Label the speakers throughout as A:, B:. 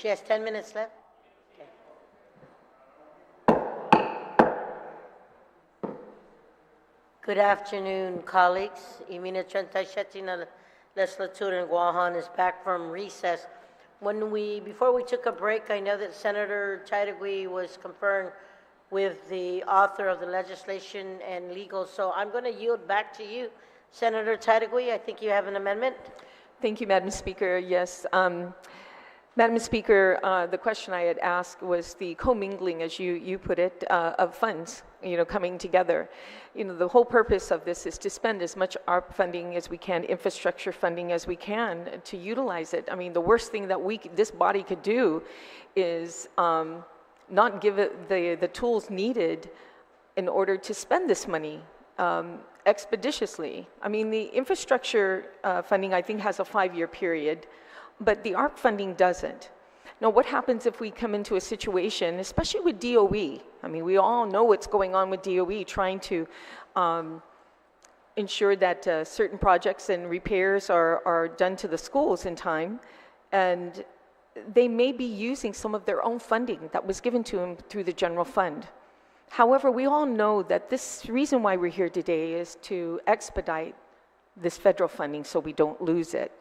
A: She has 10 minutes left. Good afternoon, colleagues. Imina 37 na legislature in Guam is back from recess. Before we took a break, I know that Senator Chairagui was conferring with the author of the legislation and legal, so I'm going to yield back to you, Senator Chairagui. I think you have an amendment.
B: Thank you, Madam Speaker. Yes. Madam Speaker, the question I had asked was the commingling, as you put it, of funds, coming together. The whole purpose of this is to spend as much ARP funding as we can, infrastructure funding as we can, to utilize it. I mean, the worst thing that this body could do is not give it the tools needed in order to spend this money expeditiously. I mean, the infrastructure funding, I think, has a 5-year period, but the ARP funding doesn't. Now, what happens if we come into a situation, especially with DOE? I mean, we all know what's going on with DOE, trying to ensure that certain projects and repairs are done to the schools in time, and they may be using some of their own funding that was given to them through the general fund. However, we all know that this reason why we're here today is to expedite this federal funding so we don't lose it.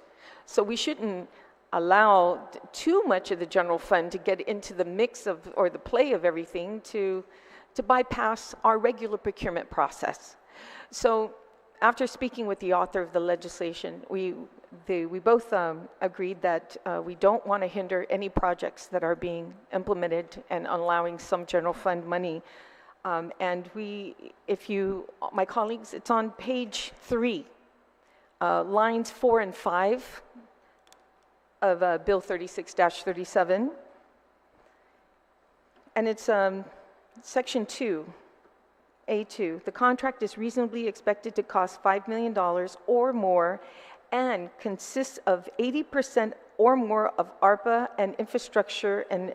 B: So we shouldn't allow too much of the general fund to get into the mix of, or the play of everything to bypass our regular procurement process. So after speaking with the author of the legislation, we both agreed that we don't want to hinder any projects that are being implemented and allowing some general fund money. And my colleagues, it's on page 3, lines 4 and 5 of Bill 36-37. And it's section 2, A2. The contract is reasonably expected to cost $5 million or more and consists of 80% or more of ARPA and Infrastructure and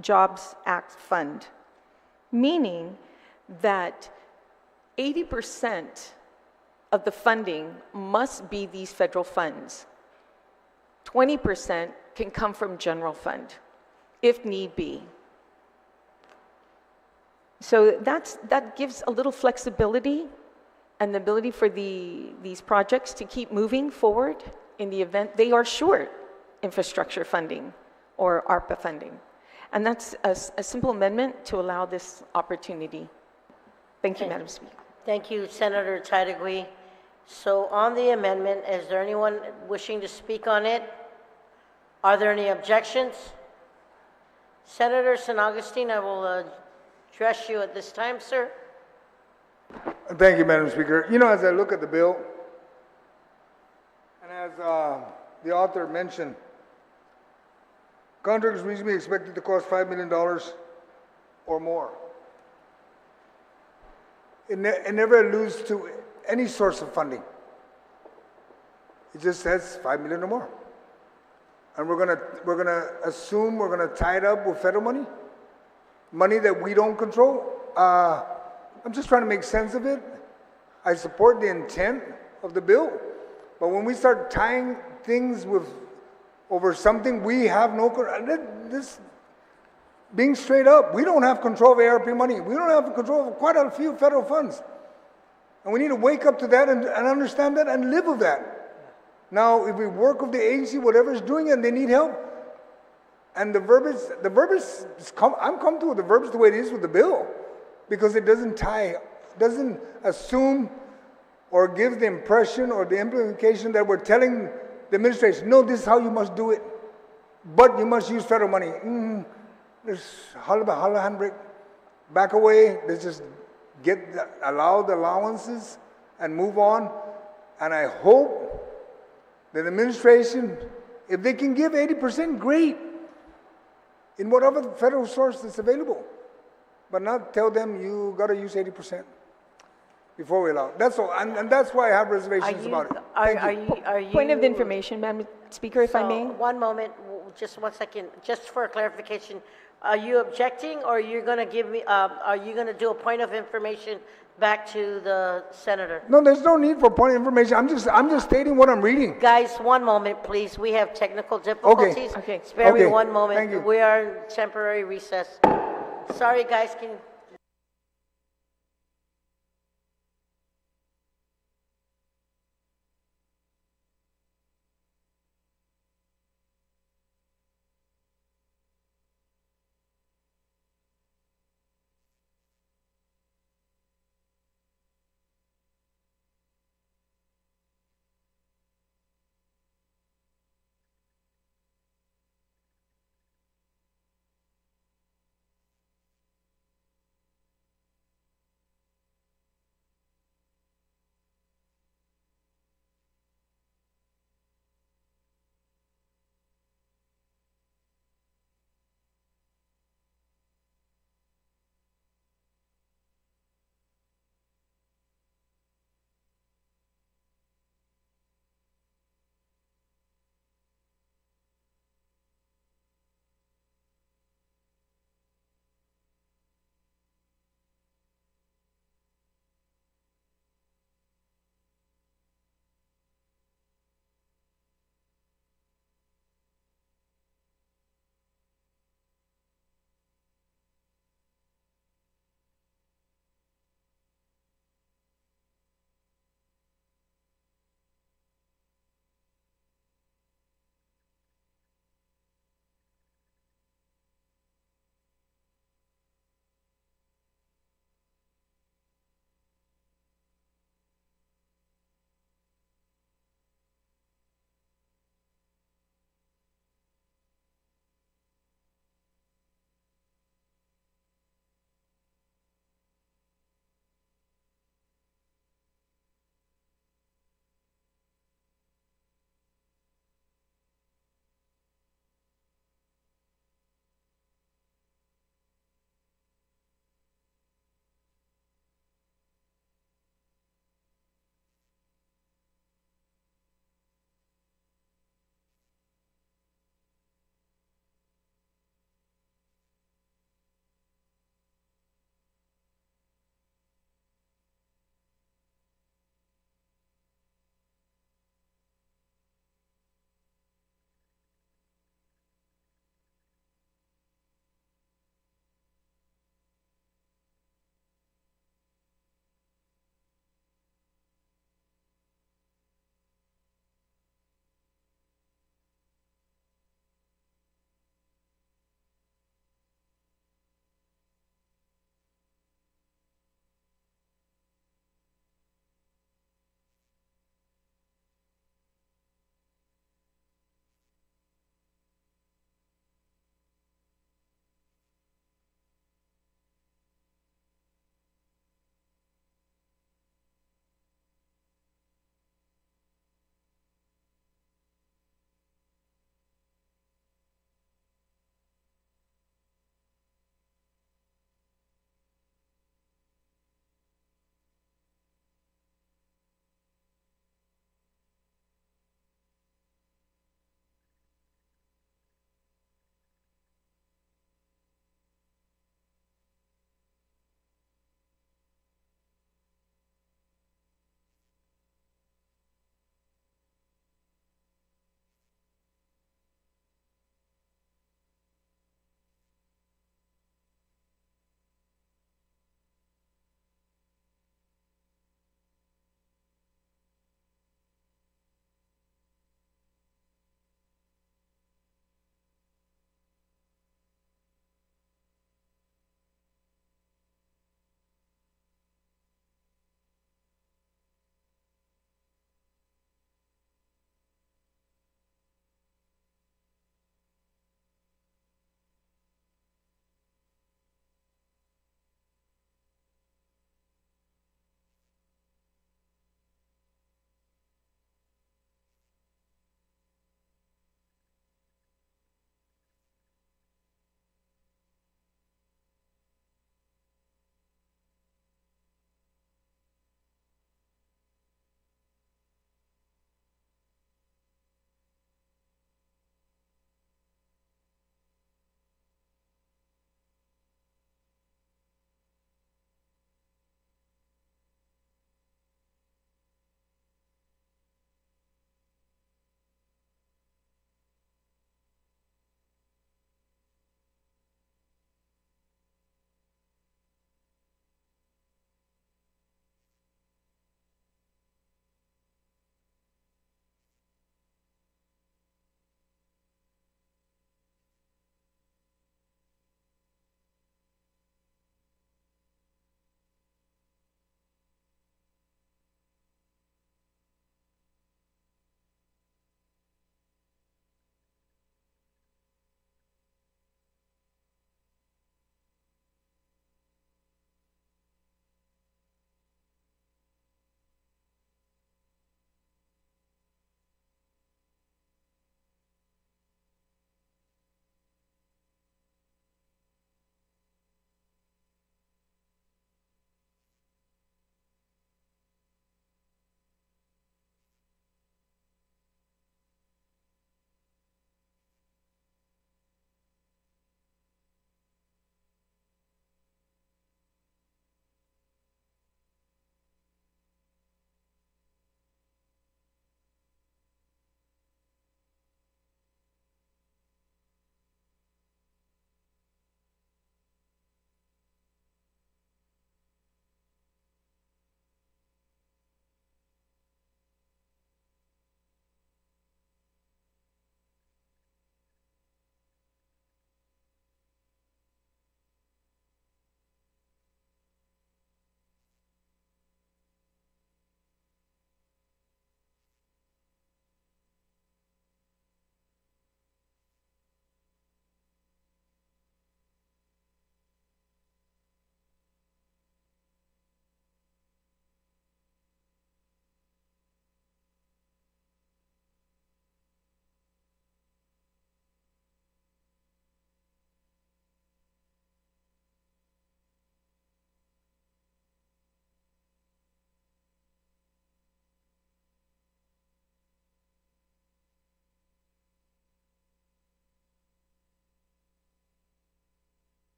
B: Jobs Act fund, meaning that 80% of the funding must be these federal funds. 20% can come from general fund, if need be. So that gives a little flexibility and the ability for these projects to keep moving forward in the event they are short infrastructure funding or ARPA funding. And that's a simple amendment to allow this opportunity. Thank you, Madam Speaker.
A: Thank you, Senator Chairagui. So on the amendment, is there anyone wishing to speak on it? Are there any objections? Senator San Agustin, I will address you at this time, sir.
C: Thank you, Madam Speaker. As I look at the bill, and as the author mentioned, contract is reasonably expected to cost $5 million or more. It never alludes to any source of funding. It just says $5 million or more. And we're gonna assume we're gonna tie it up with federal money that we don't control. I'm just trying to make sense of it. I support the intent of the bill, but when we start tying things over something we have no control, being straight up, we don't have control of ARP money. We don't have control of quite a few federal funds. And we need to wake up to that and understand that and live with that. Now, if we work with the agency, whatever is doing it, and they need help, and the verbiage, I'm comfortable with the verbiage the way it is with the bill, because it doesn't assume or gives the impression or the implication that we're telling the administration, no, this is how you must do it, but you must use federal money. There's holla handbrake, back away. Let's just allow the allowances and move on. And I hope that the administration, if they can give 80%, great, in whatever federal source that's available, but not tell them you got to use 80% before we allow. That's all, and that's why I have reservations about it.
A: Are you,
B: Point of information, Madam Speaker, if I may.
A: One moment, just 1 second, just for clarification. Are you objecting, or are you going to give me? Are you going to do a point of information back to the senator.
C: No, there's no need for point of information. I'm just stating what I'm reading.
A: Guys, one moment, please. We have technical difficulties.
B: Okay.
A: Spare me
C: Okay.
A: one moment.
C: Thank you.
A: We are in temporary recess. Sorry, guys, can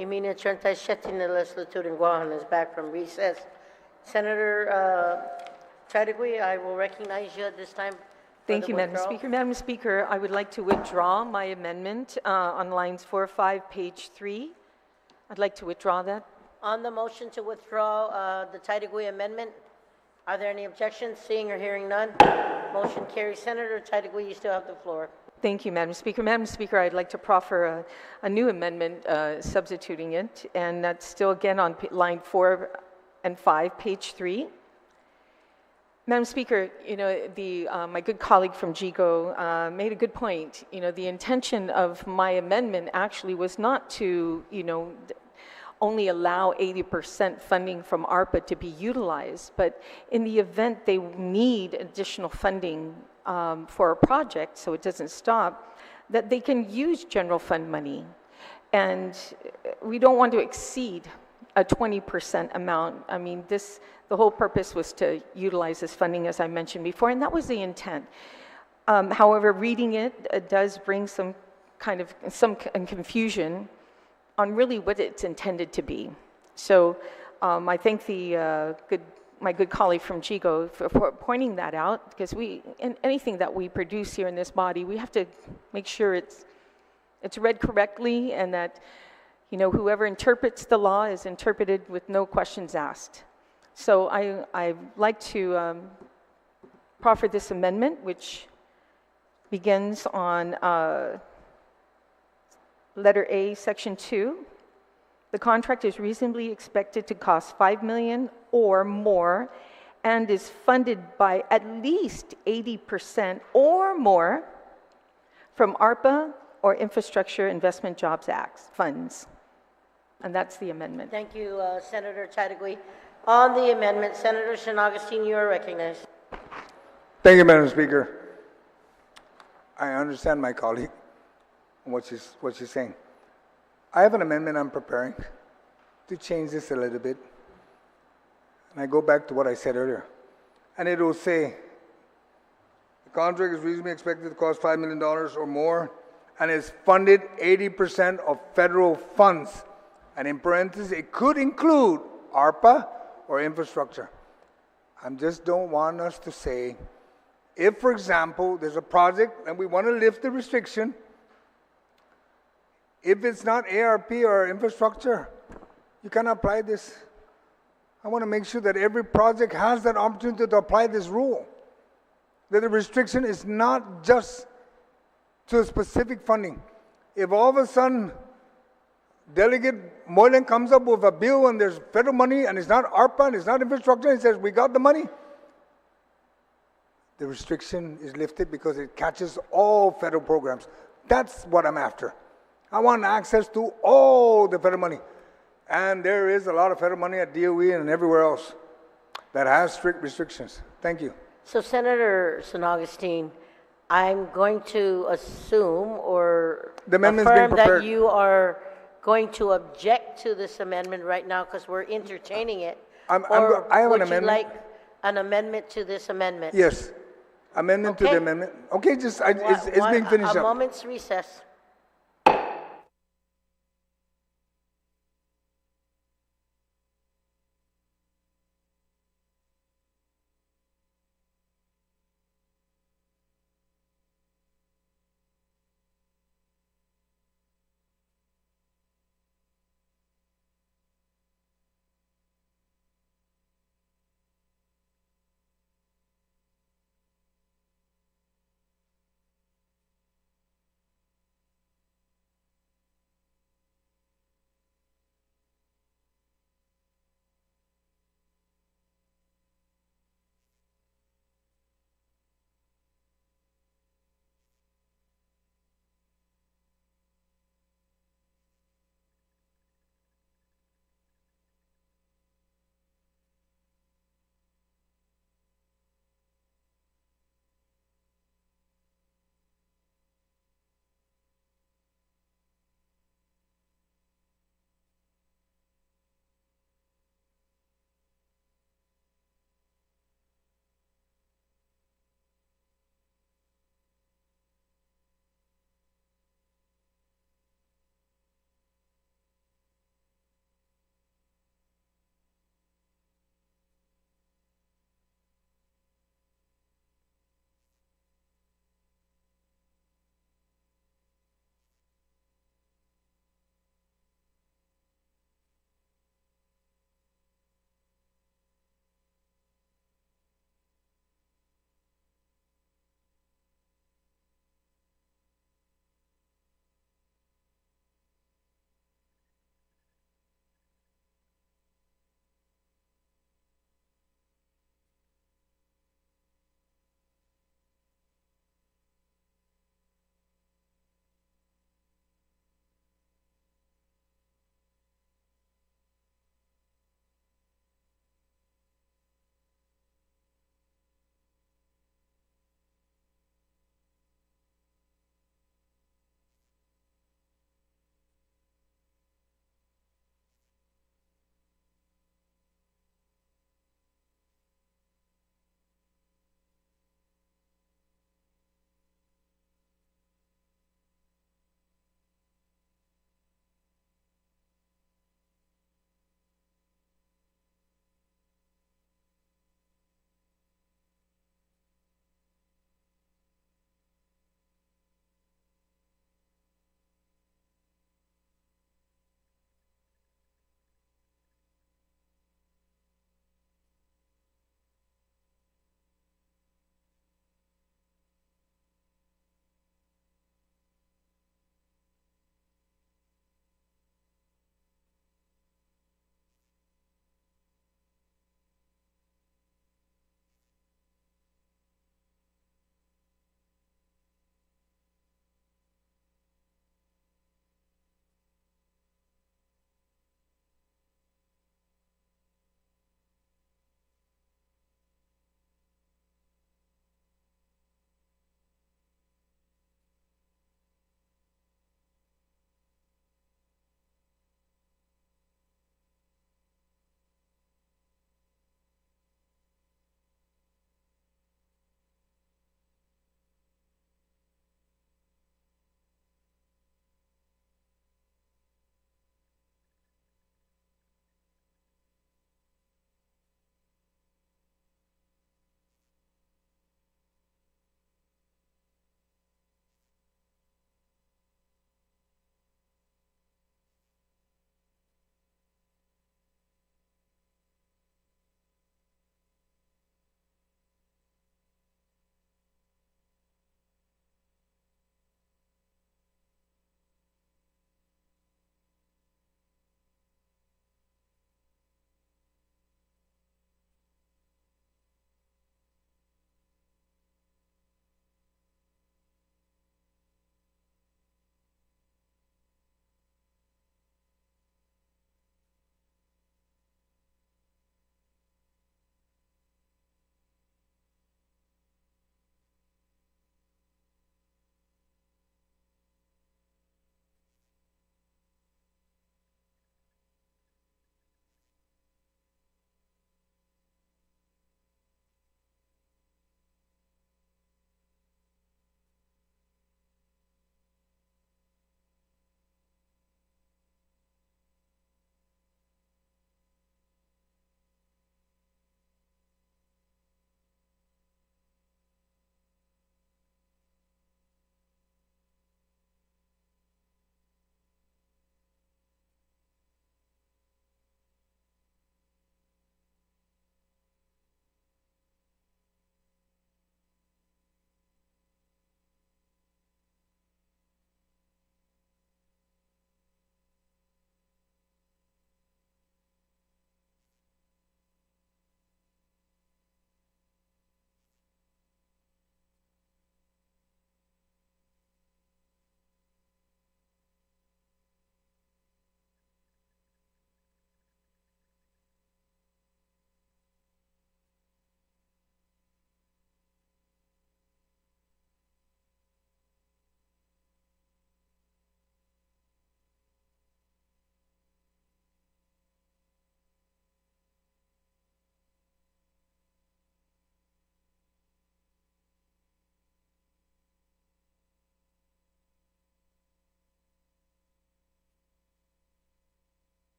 A: y minuto 37 en la legislatura en Guam is back from recess. Senator Chadwick, I will recognize you at this time for
B: Thank
A: the
B: you, Madam
A: withdrawal.
B: Speaker. Madam Speaker, I would like to withdraw my amendment on lines 4 or 5, page 3. I'd like to withdraw that.
A: On the motion to withdraw the Chadwick amendment, are there any objections? Seeing or hearing none, motion carries. Senator Chadwick, you still have the floor.
B: Thank you, Madam Speaker. Madam Speaker, I'd like to proffer a new amendment substituting it, and that's still again on line 4 and 5, page 3. Madam Speaker, you know, my good colleague from GIGO made a good point. You know, the intention of my amendment actually was not to, you know, only allow 80% funding from ARPA to be utilized, but in the event they need additional funding for a project, so it doesn't stop, that they can use general fund money. And we don't want to exceed a 20% amount. I mean, the whole purpose was to utilize this funding, as I mentioned before, and that was the intent. However, reading it does bring some confusion on really what it's intended to be. So I thank my good colleague from GIGO for pointing that out, because in anything that we produce here in this body, we have to make sure it's read correctly, and that, you know, whoever interprets the law is interpreted with no questions asked. So I'd like to proffer this amendment, which begins on letter A, section 2. The contract is reasonably expected to cost $5 million or more and is funded by at least 80% or more from ARPA or Infrastructure Investment Jobs Act funds. And that's the amendment.
A: Thank you, Senator Chadwick. On the amendment, Senator San Augustine, you are recognized.
C: Thank you, Madam Speaker. I understand my colleague and what she's saying. I have an amendment I'm preparing to change this a little bit. And I go back to what I said earlier. And it will say, the contract is reasonably expected to cost $5 million or more and is funded 80% of federal funds. And in parentheses, it could include ARPA or infrastructure. I just don't want us to say, if, for example, there's a project and we want to lift the restriction, if it's not ARP or infrastructure, you cannot apply this. I want to make sure that every project has that opportunity to apply this rule. That the restriction is not just to a specific funding. If all of a sudden Delegate Moylan comes up with a bill and there's federal money and it's not ARPA and it's not infrastructure, and he says, we got the money, the restriction is lifted because it catches all federal programs. That's what I'm after. I want access to all the federal money. And there is a lot of federal money at DOE and everywhere else that has strict restrictions. Thank you.
A: So, Senator San Augustine, I'm going to assume or
C: The amendment's been
A: affirm
C: prepared.
A: that you are going to object to this amendment right now because we're entertaining it.
C: I have an amendment.
A: Would you like an amendment to this amendment?
C: Yes. Amendment to
A: Okay.
C: the amendment. Okay, it's being finished
A: A
C: up.
A: moment's recess.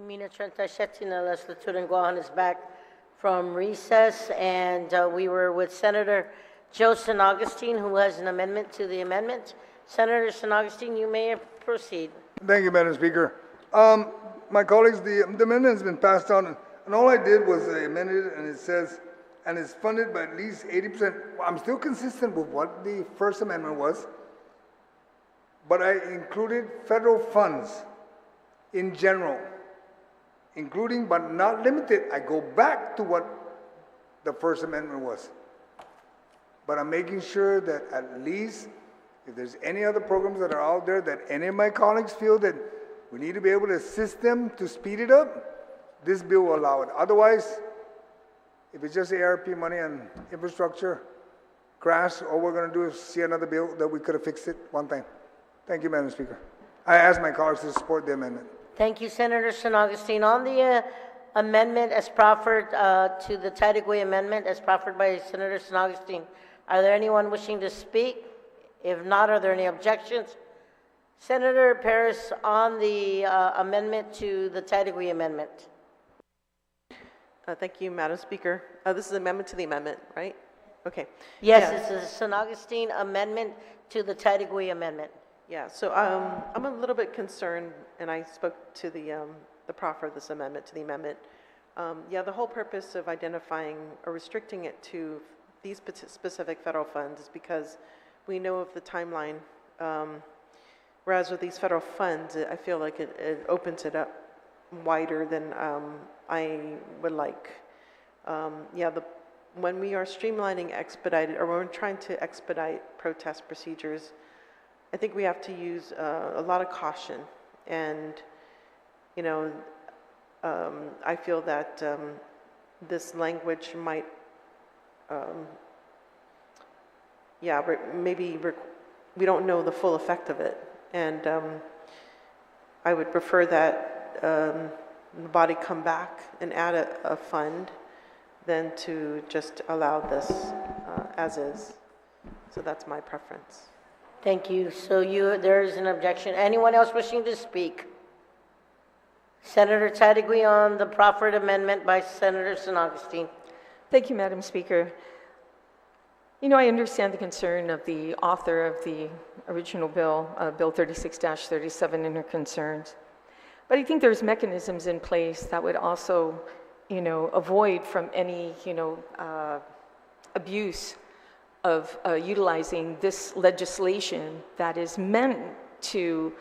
A: Emina Trentasheti na legislature in Guam is back from recess, and we were with Senator Joe San Augustine, who has an amendment to the amendment. Senator San Augustine, you may proceed.
C: Thank you, Madam Speaker. My colleagues, the amendment has been passed on, and all I did was I amended it, and it says, and it's funded by at least 80%. I'm still consistent with what the first amendment was, but I included federal funds in general, including but not limited. I go back to what the first amendment was. But I'm making sure that at least if there's any other programs that are out there that any of my colleagues feel that we need to be able to assist them to speed it up, this bill will allow it. Otherwise, if it's just ARP money and infrastructure crash, all we're going to do is see another bill that we could have fixed it one time. Thank you, Madam Speaker. I ask my colleagues to support the amendment.
A: Thank you, Senator San Augustine. On the amendment as proffered to the Tadigui amendment as proffered by Senator San Augustine, are there anyone wishing to speak? If not, are there any objections? Senator Paris, on the amendment to the Tadigui amendment.
D: Thank you, Madam Speaker. This is an amendment to the amendment, right? Okay.
A: Yes,
D: Yeah.
A: it's a San Augustine amendment to the Tadigui amendment.
D: Yeah, so I'm a little bit concerned, and I spoke to the proffer of this amendment to the amendment. Yeah, the whole purpose of identifying or restricting it to these specific federal funds is because we know of the timeline. Whereas with these federal funds, I feel like it opens it up wider than I would like. Yeah, when we are streamlining expedited, or when we're trying to expedite protest procedures, I think we have to use a lot of caution. And, you know, I feel that this language might, maybe we don't know the full effect of it. And I would prefer that the body come back and add a fund than to just allow this as is. So that's my preference.
A: Thank you. So there is an objection. Anyone else wishing to speak? Senator Tadigui on the proffered amendment by Senator San Augustine.
B: Thank you, Madam Speaker. You know, I understand the concern of the author of the original bill, Bill 36-37, and her concerns. But I think there's mechanisms in place that would also, you know, avoid from any, you know, abuse of utilizing this legislation that is meant to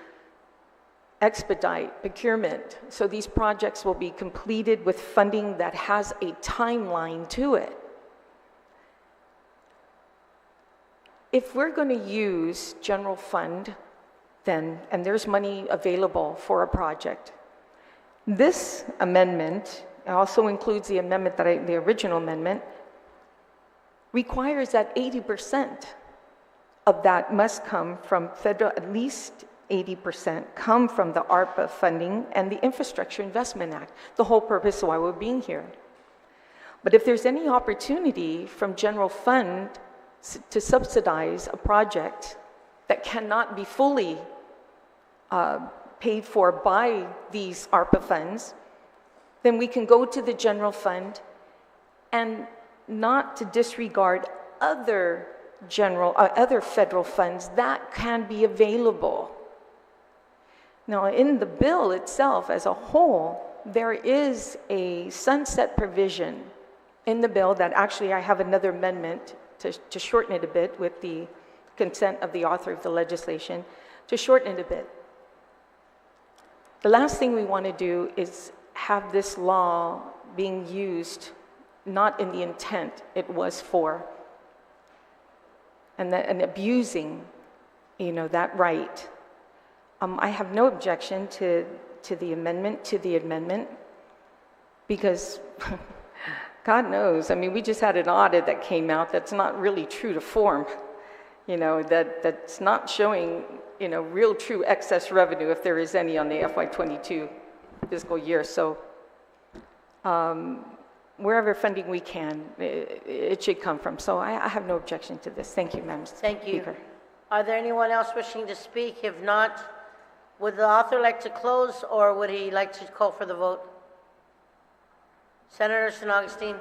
B: expedite procurement. So these projects will be completed with funding that has a timeline to it. If we're going to use general fund, then, and there's money available for a project, this amendment also includes the amendment that the original amendment requires that 80% of that must come from federal, at least 80% come from the ARPA funding and the Infrastructure Investment Act, the whole purpose of why we're being here. But if there's any opportunity from general fund to subsidize a project that cannot be fully paid for by these ARPA funds, then we can go to the general fund and not to disregard other federal funds that can be available. Now, in the bill itself as a whole, there is a sunset provision in the bill that actually I have another amendment to shorten it a bit with the consent of the author of the legislation, to shorten it a bit. The last thing we want to do is have this law being used not in the intent it was for, and abusing, you know, that right. I have no objection to the amendment, because God knows, I mean, we just had an audit that came out that's not really true to form, you know, that's not showing, you know, real true excess revenue, if there is any, on the FY22 fiscal year. So wherever funding we can, it should come from. So I have no objection to this. Thank you, Madam Speaker.
A: Thank you. Are there anyone else wishing to speak? If not, Would the author like to close, or would he like to call for the vote? Senator San Augustine?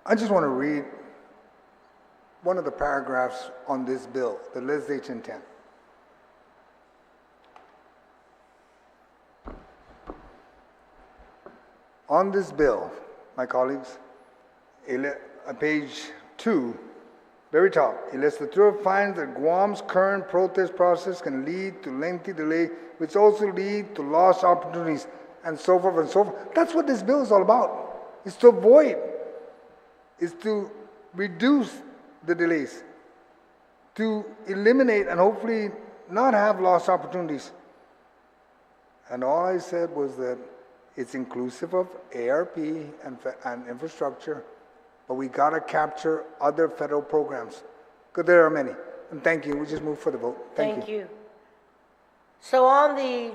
C: I just want to read one of the paragraphs on this bill, the legislature intent. On this bill, my colleagues, page 2, very top, a legislature finds that Guam's current protest process can lead to lengthy delay, which also lead to lost opportunities, and so forth and so forth. That's what this bill is all about. It's to avoid, it's to reduce the delays, to eliminate and hopefully not have lost opportunities. And all I said was that it's inclusive of ARP and infrastructure, but we got to capture other federal programs, because there are many. And thank you. We just move for the vote. Thank you.
A: So on the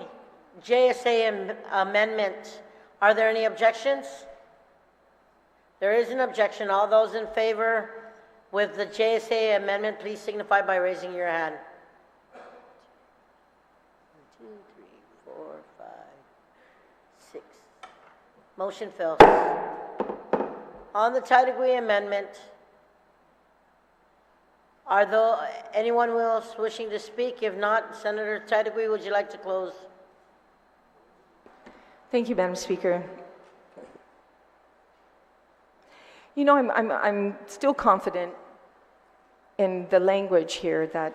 A: JSA amendment, are there any objections? There is an objection. All those in favor with the JSA amendment, please signify by raising your hand. 1, 2, 3, 4, 5, 6. Motion fails. On the Taitagui amendment, are there anyone else wishing to speak? If not, Senator Taitagui, would you like to close?
B: Thank you, Madam Speaker. You know, I'm still confident in the language here that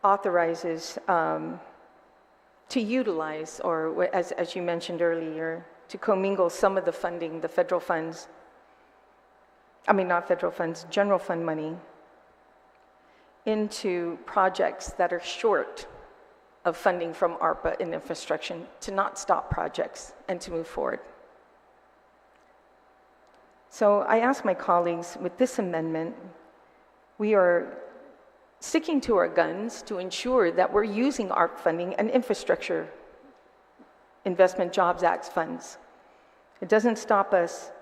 B: authorizes to utilize, or as you mentioned earlier, to commingle some of the funding, the federal funds, not federal funds, general fund money, into projects that are short of funding from ARPA and infrastructure, to not stop projects and to move forward. So I ask my colleagues, with this amendment, we are sticking to our guns to ensure that we're using ARP funding and infrastructure Investment Jobs Act funds. It doesn't stop us.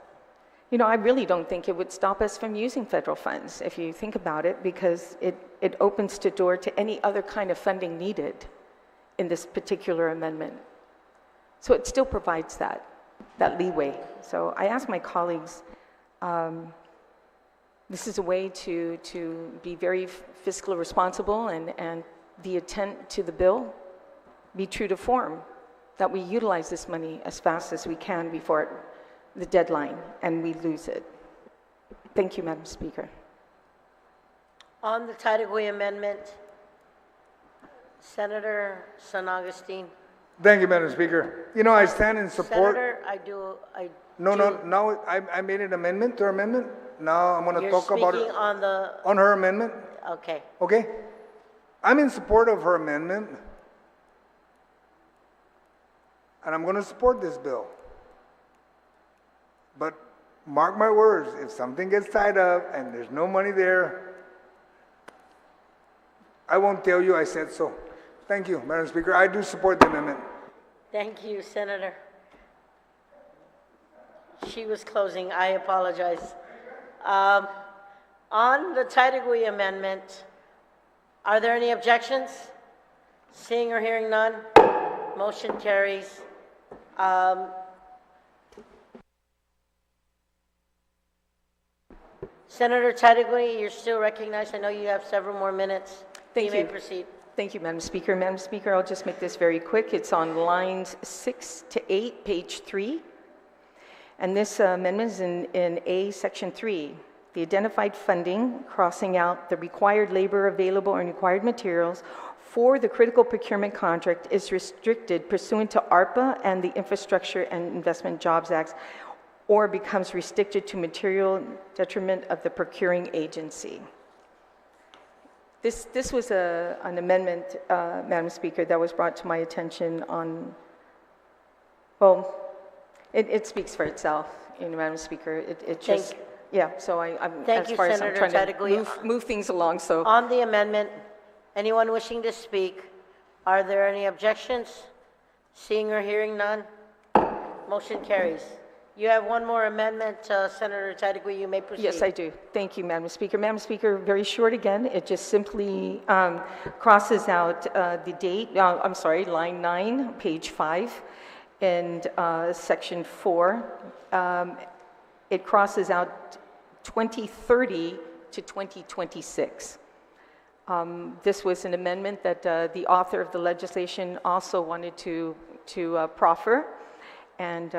B: You know, I really don't think it would stop us from using federal funds, if you think about it, because it opens the door to any other kind of funding needed in this particular amendment. So it still provides that leeway. So I ask my colleagues, this is a way to be very fiscally responsible, and the intent to the bill be true to form, that we utilize this money as fast as we can before the deadline and we lose it. Thank you, Madam Speaker.
A: On the Taitagui amendment, Senator San Augustine.
C: Thank you, Madam Speaker. You know, I stand in support.
A: Senator,
C: No, I made an amendment to her amendment. Now I'm going to talk about it.
A: You're speaking
C: on her amendment.
A: Okay.
C: Okay? I'm in support of her amendment, and I'm going to support this bill. But mark my words, if something gets tied up and there's no money there, I won't tell you I said so. Thank you, Madam Speaker. I do support the amendment.
A: Thank you, Senator. She was closing. I apologize. On the Taitagui amendment, are there any objections? Seeing or hearing none, motion carries. Senator Taitagui, you're still recognized. I know you have several more minutes.
B: Thank you.
A: You may proceed.
B: Thank you, Madam Speaker. Madam Speaker, I'll just make this very quick. It's on lines 6 to 8, page 3. And this amendment is in A, section 3. The identified funding, crossing out the required labor available and required materials for the critical procurement contract, is restricted pursuant to ARPA and the Infrastructure and Investment Jobs Acts, or becomes restricted to material detriment of the procuring agency. This was an amendment, Madam Speaker, that was brought to my attention on, well, it speaks for itself, Madam Speaker. It just, yeah, so I'm,
A: Thank
B: as far
A: you,
B: as I'm
A: Senator
B: trying to
A: Taitagui.
B: move things along, so.
A: On the amendment, anyone wishing to speak, are there any objections? Seeing or hearing none, motion carries. You have one more amendment, Senator Chadwick, you may proceed.
B: Yes, I do. Thank you, Madam Speaker. Madam Speaker, very short again. It just simply crosses out the date, I'm sorry, line 9, page 5, and section 4. It crosses out 2030 to 2026. This was an amendment that the author of the legislation also wanted to proffer. And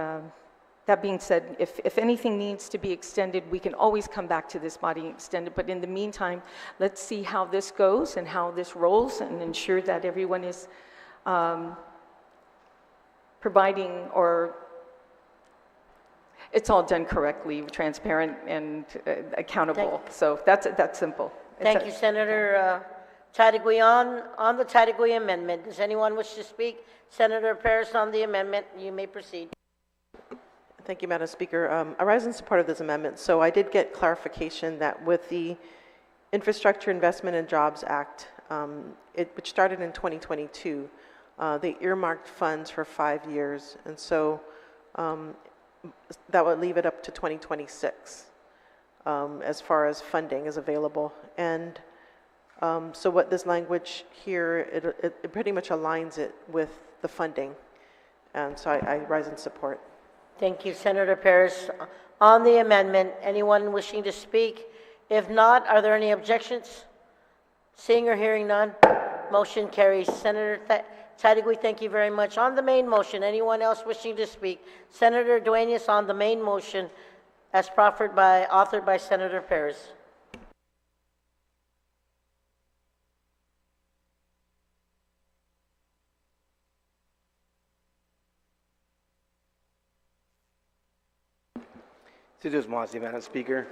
B: that being said, if anything needs to be extended, we can always come back to this body and extend it. But in the meantime, let's see how this goes and how this rolls and ensure that everyone is providing, or it's all done correctly, transparent, and accountable. So that's simple.
A: Thank you, Senator Chadwick. On the Chadwick amendment, does anyone wish to speak? Senator Paris, on the amendment, you may proceed.
D: Thank you, Madam Speaker. I rise in support of this amendment. So I did get clarification that with the Infrastructure Investment and Jobs Act, which started in 2022, they earmarked funds for 5 years. And so that would leave it up to 2026 as far as funding is available. And so what this language here, it pretty much aligns it with the funding. And so I rise in support.
A: Thank you, Senator Paris. On the amendment, anyone wishing to speak? If not, are there any objections? Seeing or hearing none, motion carries. Senator Chadwick, thank you very much. On the main motion, anyone else wishing to speak? Senator Duenas on the main motion as authored by Senator Paris.
E: Madam Speaker.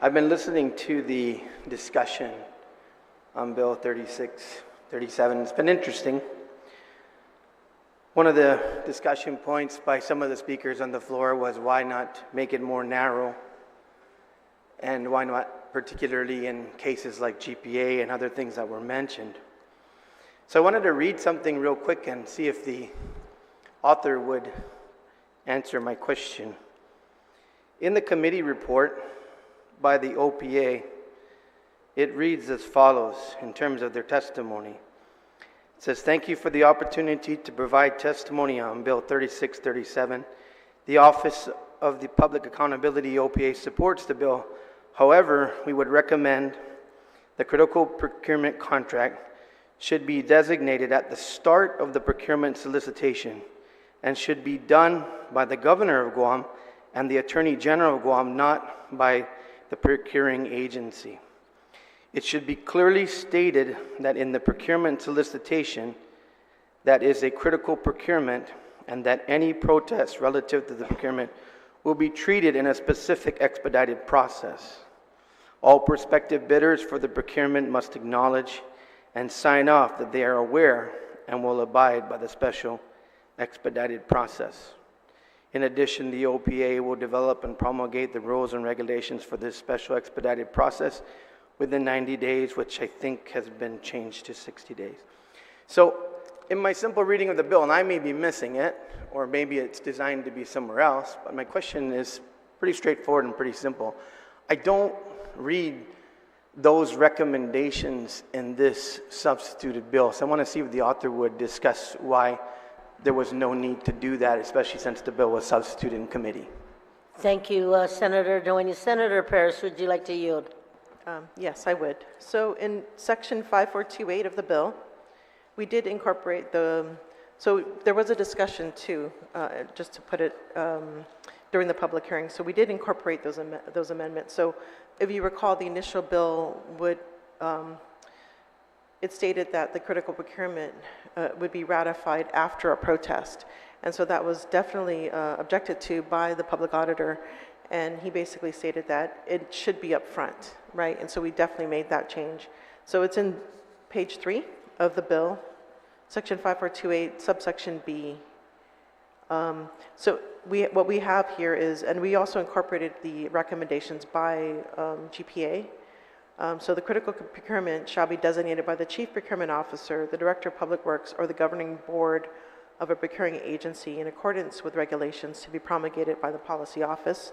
E: I've been listening to the discussion on Bill 3637. It's been interesting. One of the discussion points by some of the speakers on the floor was why not make it more narrow, and why not particularly in cases like GPA and other things that were mentioned. So I wanted to read something real quick and see if the author would answer my question. In the committee report by the OPA, it reads as follows in terms of their testimony. It says, "Thank you for the opportunity to provide testimony on Bill 3637. The Office of the Public Accountability OPA supports the bill. However, we would recommend the critical procurement contract should be designated at the start of the procurement solicitation and should be done by the Governor of Guam and the Attorney General of Guam, not by the procuring agency. It should be clearly stated that in the procurement solicitation, that is a critical procurement, and that any protest relative to the procurement will be treated in a specific expedited process. All prospective bidders for the procurement must acknowledge and sign off that they are aware and will abide by the special expedited process. In addition, the OPA will develop and promulgate the rules and regulations for this special expedited process within 90 days, which I think has been changed to 60 days. So in my simple reading of the bill, and I may be missing it, or maybe it's designed to be somewhere else, but my question is pretty straightforward and pretty simple. I don't read those recommendations in this substituted bill, so I want to see if the author would discuss why there was no need to do that, especially since the bill was substituted in committee.
A: Thank you, Senator Duenas. Senator Paris, would you like to yield?
D: Yes, I would. So in section 5428 of the bill, we did incorporate so there was a discussion too, just to put it during the public hearing. So we did incorporate those amendments. So if you recall, the initial bill would, it stated that the critical procurement would be ratified after a protest. And so that was definitely objected to by the public auditor. And he basically stated that it should be up front, right? And so we definitely made that change. So it's in page 3 of the bill, section 5428, subsection B. So what we have here is, and we also incorporated the recommendations by GPA. So the critical procurement shall be designated by the Chief Procurement Officer, the Director of Public Works, or the Governing Board of a procuring agency in accordance with regulations to be promulgated by the policy office.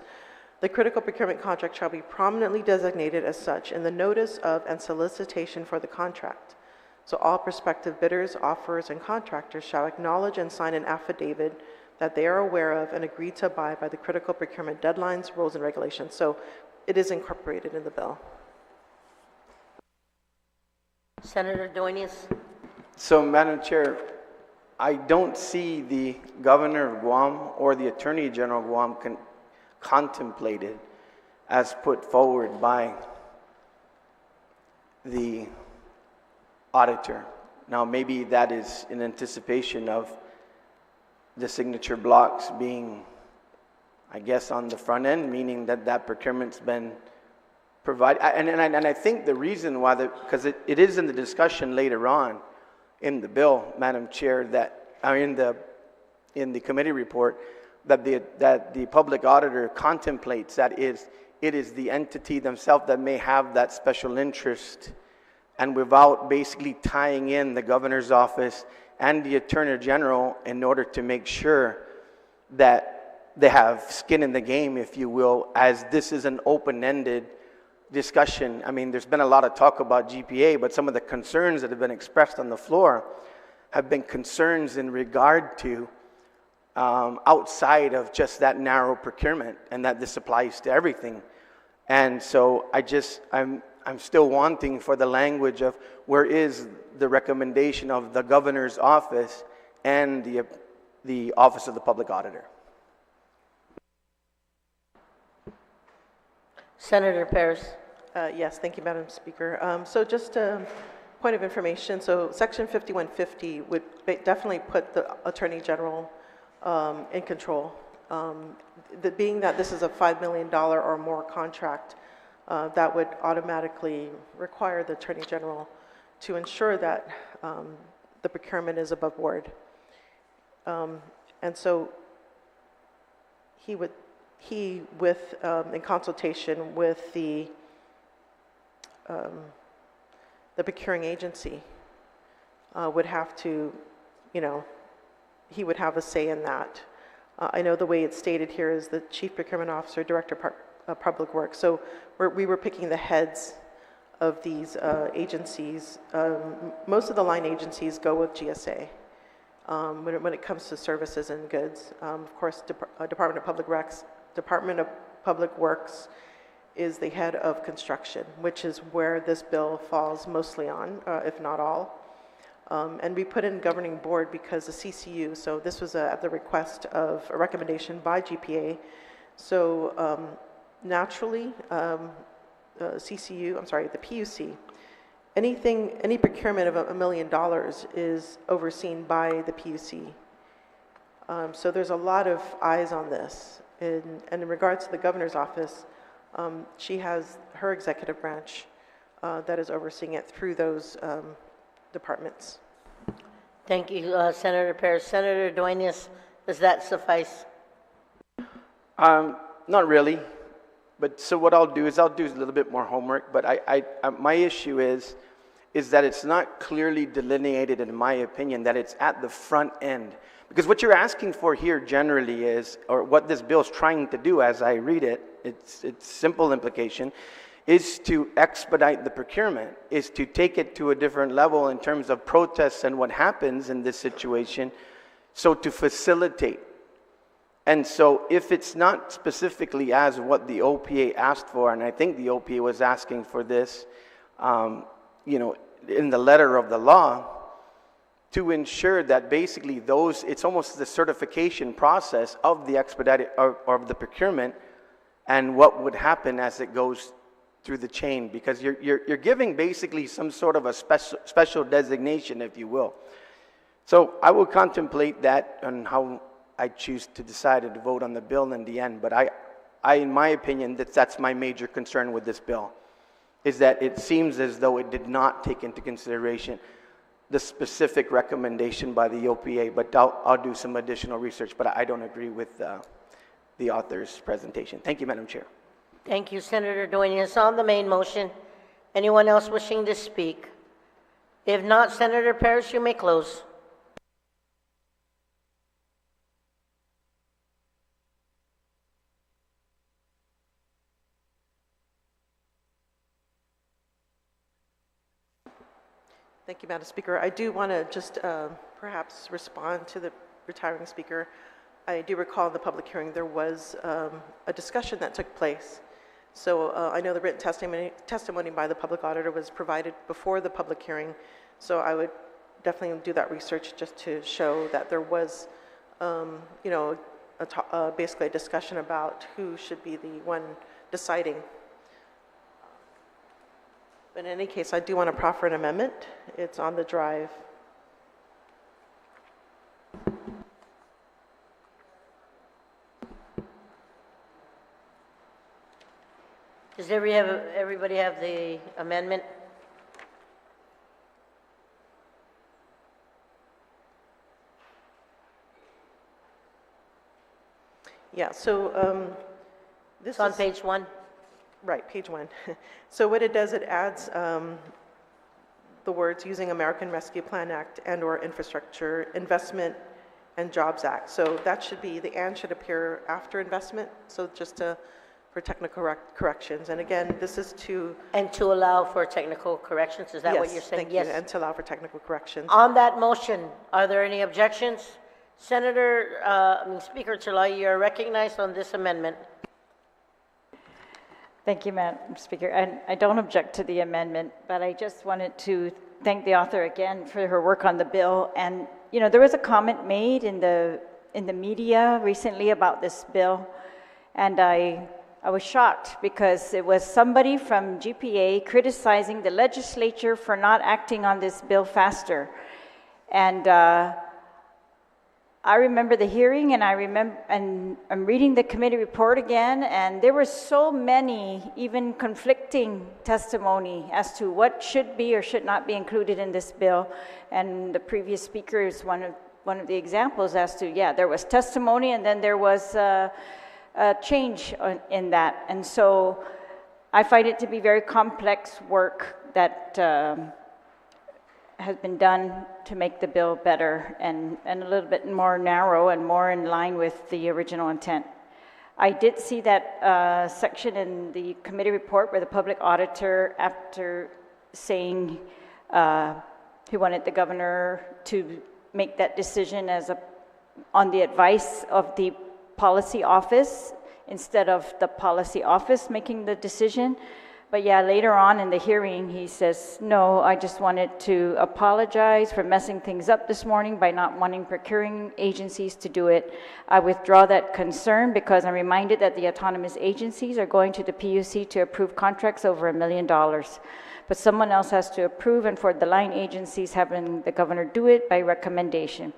D: The critical procurement contract shall be prominently designated as such in the notice of and solicitation for the contract. So all prospective bidders, offerers, and contractors shall acknowledge and sign an affidavit that they are aware of and agree to abide by the critical procurement deadlines, rules, and regulations. So it is incorporated in the bill.
A: Senator Dueñas.
E: So, Madam Chair, I don't see the governor of Guam or the Attorney General of Guam contemplated as put forward by the auditor. Now, maybe that is in anticipation of the signature blocks being, I guess, on the front end, meaning that that procurement's been provided. And I think the reason why, because it is in the discussion later on in the bill, Madam Chair, that in the committee report, that the public auditor contemplates that it is the entity themselves that may have that special interest, and without basically tying in the governor's office and the attorney general in order to make sure that they have skin in the game, if you will, as this is an open-ended discussion. I mean, there's been a lot of talk about GPA, but some of the concerns that have been expressed on the floor have been concerns in regard to outside of just that narrow procurement, and that this applies to everything. And so I'm still wanting for the language of where is the recommendation of the governor's office and the office of the public auditor.
A: Senator Paris.
D: Yes, thank you, Madam Speaker. So just a point of information. So Section 5150 would definitely put the Attorney General in control. Being that this is a $5 million or more contract, that would automatically require the Attorney General to ensure that the procurement is above board. And so in consultation with the procuring agency, would have to, he would have a say in that. I know the way it's stated here is the Chief Procurement Officer, Director of Public Works. So we were picking the heads of these agencies. Most of the line agencies go with GSA when it comes to services and goods. Of course, Department of Public Works is the head of construction, which is where this bill falls mostly on, if not all. And we put in governing board because the CCU, so this was at the request of a recommendation by GPA. So naturally, the PUC, any procurement of $1 million is overseen by the PUC. So there's a lot of eyes on this. And in regards to the governor's office, she has her executive branch that is overseeing it through those departments.
A: Thank you, Senator Paris. Senator Dueñas, does that suffice?
E: Not really. But so what I'll do is a little bit more homework. But my issue is that it's not clearly delineated, in my opinion, that it's at the front end. Because what you're asking for here generally is, or what this bill is trying to do as I read it, its simple implication, is to expedite the procurement, is to take it to a different level in terms of protests and what happens in this situation, so to facilitate. And so if it's not specifically as what the OPA asked for, and I think the OPA was asking for this, in the letter of the law, to ensure that basically it's almost the certification process of the expedited or of the procurement, and what would happen as it goes through the chain, because you're giving basically some sort of a special designation, if you will. So I will contemplate that on how I choose to decide to vote on the bill in the end. But I in my opinion, that's my major concern with this bill, is that it seems as though it did not take into consideration the specific recommendation by the OPA. But I'll do some additional research. But I don't agree with the author's presentation. Thank you, Madam Chair.
A: Thank you, Senator Dueñas. On the main motion, anyone else wishing to speak? If not, Senator Paris, you may close.
D: Thank you, Madam Speaker. I do want to just perhaps respond to the retiring speaker. I do recall in the public hearing there was a discussion that took place. So I know the written testimony by the public auditor was provided before the public hearing. So I would definitely do that research just to show that there was, you know, basically a discussion about who should be the one deciding. But in any case, I do want to proffer an amendment. It's on the drive.
A: Does everybody have the amendment?
D: Yeah, so this
A: It's on
D: is,
A: page 1.
D: right, page 1. So what it does, it adds the words using American Rescue Plan Act and/or Infrastructure Investment and Jobs Act. So that should be, the "and" should appear after investment, so just for technical corrections. And again, this is to...
A: And to allow for technical corrections, is that what you're saying?
D: Thank you, and to allow for technical corrections.
A: On that motion, are there any objections? Speaker Chalayi, you are recognized on this amendment.
F: Thank you, Madam Speaker. And I don't object to the amendment, but I just wanted to thank the author again for her work on the bill. And, you know, there was a comment made in the media recently about this bill, and I was shocked because it was somebody from GPA criticizing the legislature for not acting on this bill faster. And I remember the hearing, and I'm reading the committee report again, and there were so many, even conflicting testimony as to what should be or should not be included in this bill. And the previous speaker is one of the examples as to, yeah, there was testimony, and then there was a change in that. And so I find it to be very complex work that has been done to make the bill better and a little bit more narrow and more in line with the original intent. I did see that section in the committee report where the public auditor, after saying he wanted the governor to make that decision on the advice of the policy office instead of the policy office making the decision. But yeah, later on in the hearing, he says, no, I just wanted to apologize for messing things up this morning by not wanting procuring agencies to do it. I withdraw that concern because I'm reminded that the autonomous agencies are going to the PUC to approve contracts over $1 million. But someone else has to approve, and for the line agencies, having the governor do it by recommendation.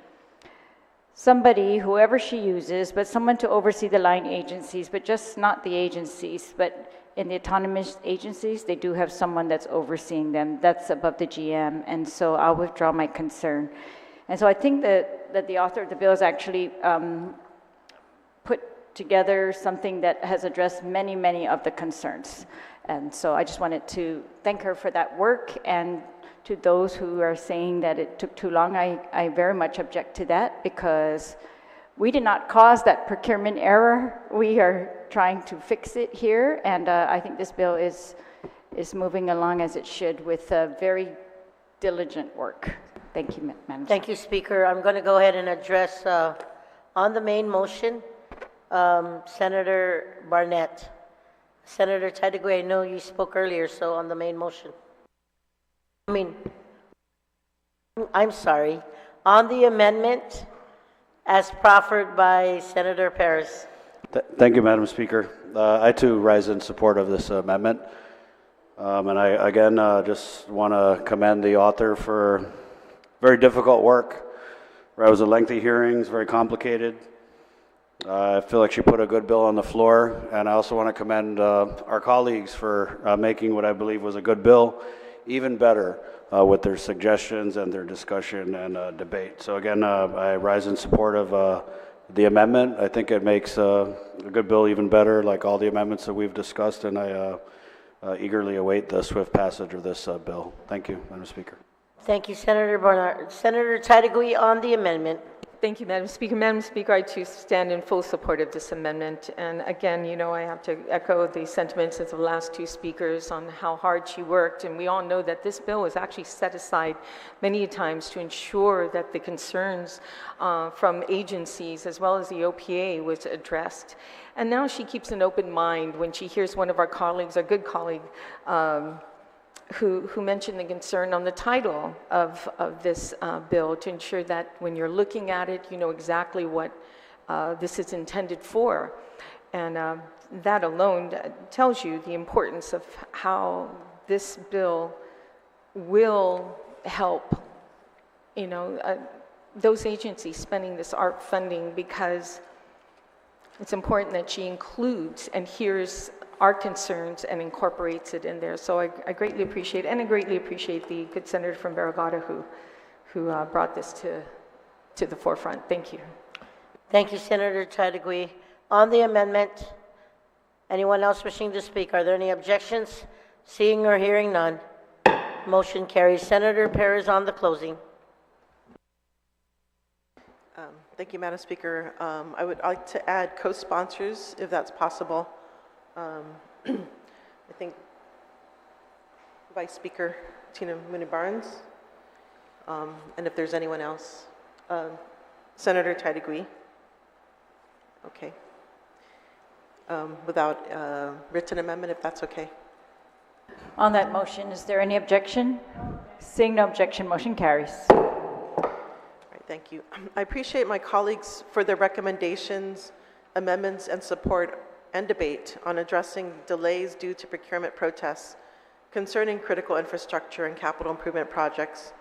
F: Somebody, whoever she uses, but someone to oversee the line agencies, but just not the agencies, but in the autonomous agencies, they do have someone that's overseeing them. That's above the GM, and so I'll withdraw my concern. And so I think that the author of the bill has actually put together something that has addressed many, many of the concerns. And so I just wanted to thank her for that work, and to those who are saying that it took too long, I very much object to that, because we did not cause that procurement error. We are trying to fix it here, and I think this bill is moving along as it should with very diligent work. Thank you, Madam
A: Thank you, Speaker. I'm going to go ahead and address on the main motion, Senator Barnett. Senator Tadegui, I know you spoke earlier, so on the main motion. I'm sorry. On the amendment as proffered by Senator Perez.
G: Thank you, Madam Speaker. I too rise in support of this amendment. And I again just want to commend the author for very difficult work. It was a lengthy hearings, very complicated. I feel like she put a good bill on the floor, and I also want to commend our colleagues for making what I believe was a good bill even better with their suggestions and their discussion and debate. So again, I rise in support of the amendment. I think it makes a good bill even better, like all the amendments that we've discussed, and I eagerly await the swift passage of this bill. Thank you, Madam Speaker.
A: Thank you, Senator Barnett. Senator Tadegui on the amendment.
B: Thank you, Madam Speaker. Madam Speaker, I too stand in full support of this amendment. And again, you know, I have to echo the sentiments of the last two speakers on how hard she worked. And we all know that this bill was actually set aside many times to ensure that the concerns from agencies as well as the OPA was addressed. And now she keeps an open mind when she hears one of our colleagues, a good colleague, who mentioned the concern on the title of this bill to ensure that when you're looking at it, you know exactly what this is intended for. And that alone tells you the importance of how this bill will help, you know, those agencies spending this ARP funding, because it's important that she includes and hears our concerns and incorporates it in there. So I greatly appreciate, and I greatly appreciate the good senator from Barragata who brought this to the forefront. Thank you.
A: Thank you, Senator Chadegui. On the amendment, anyone else wishing to speak? Are there any objections? Seeing or hearing none, motion carries. Senator Perez on the closing.
D: Thank you, Madam Speaker. I would like to add co-sponsors, if that's possible. I think Vice Speaker Tina Mooney-Barnes, and if there's anyone else, Senator Chadegui. Okay. Without written amendment, if that's okay.
F: On that motion, is there any objection? Seeing no objection, motion carries.
D: Thank you. I appreciate my colleagues for their recommendations, amendments, and support and debate on addressing delays due to procurement protests concerning critical infrastructure and capital improvement projects.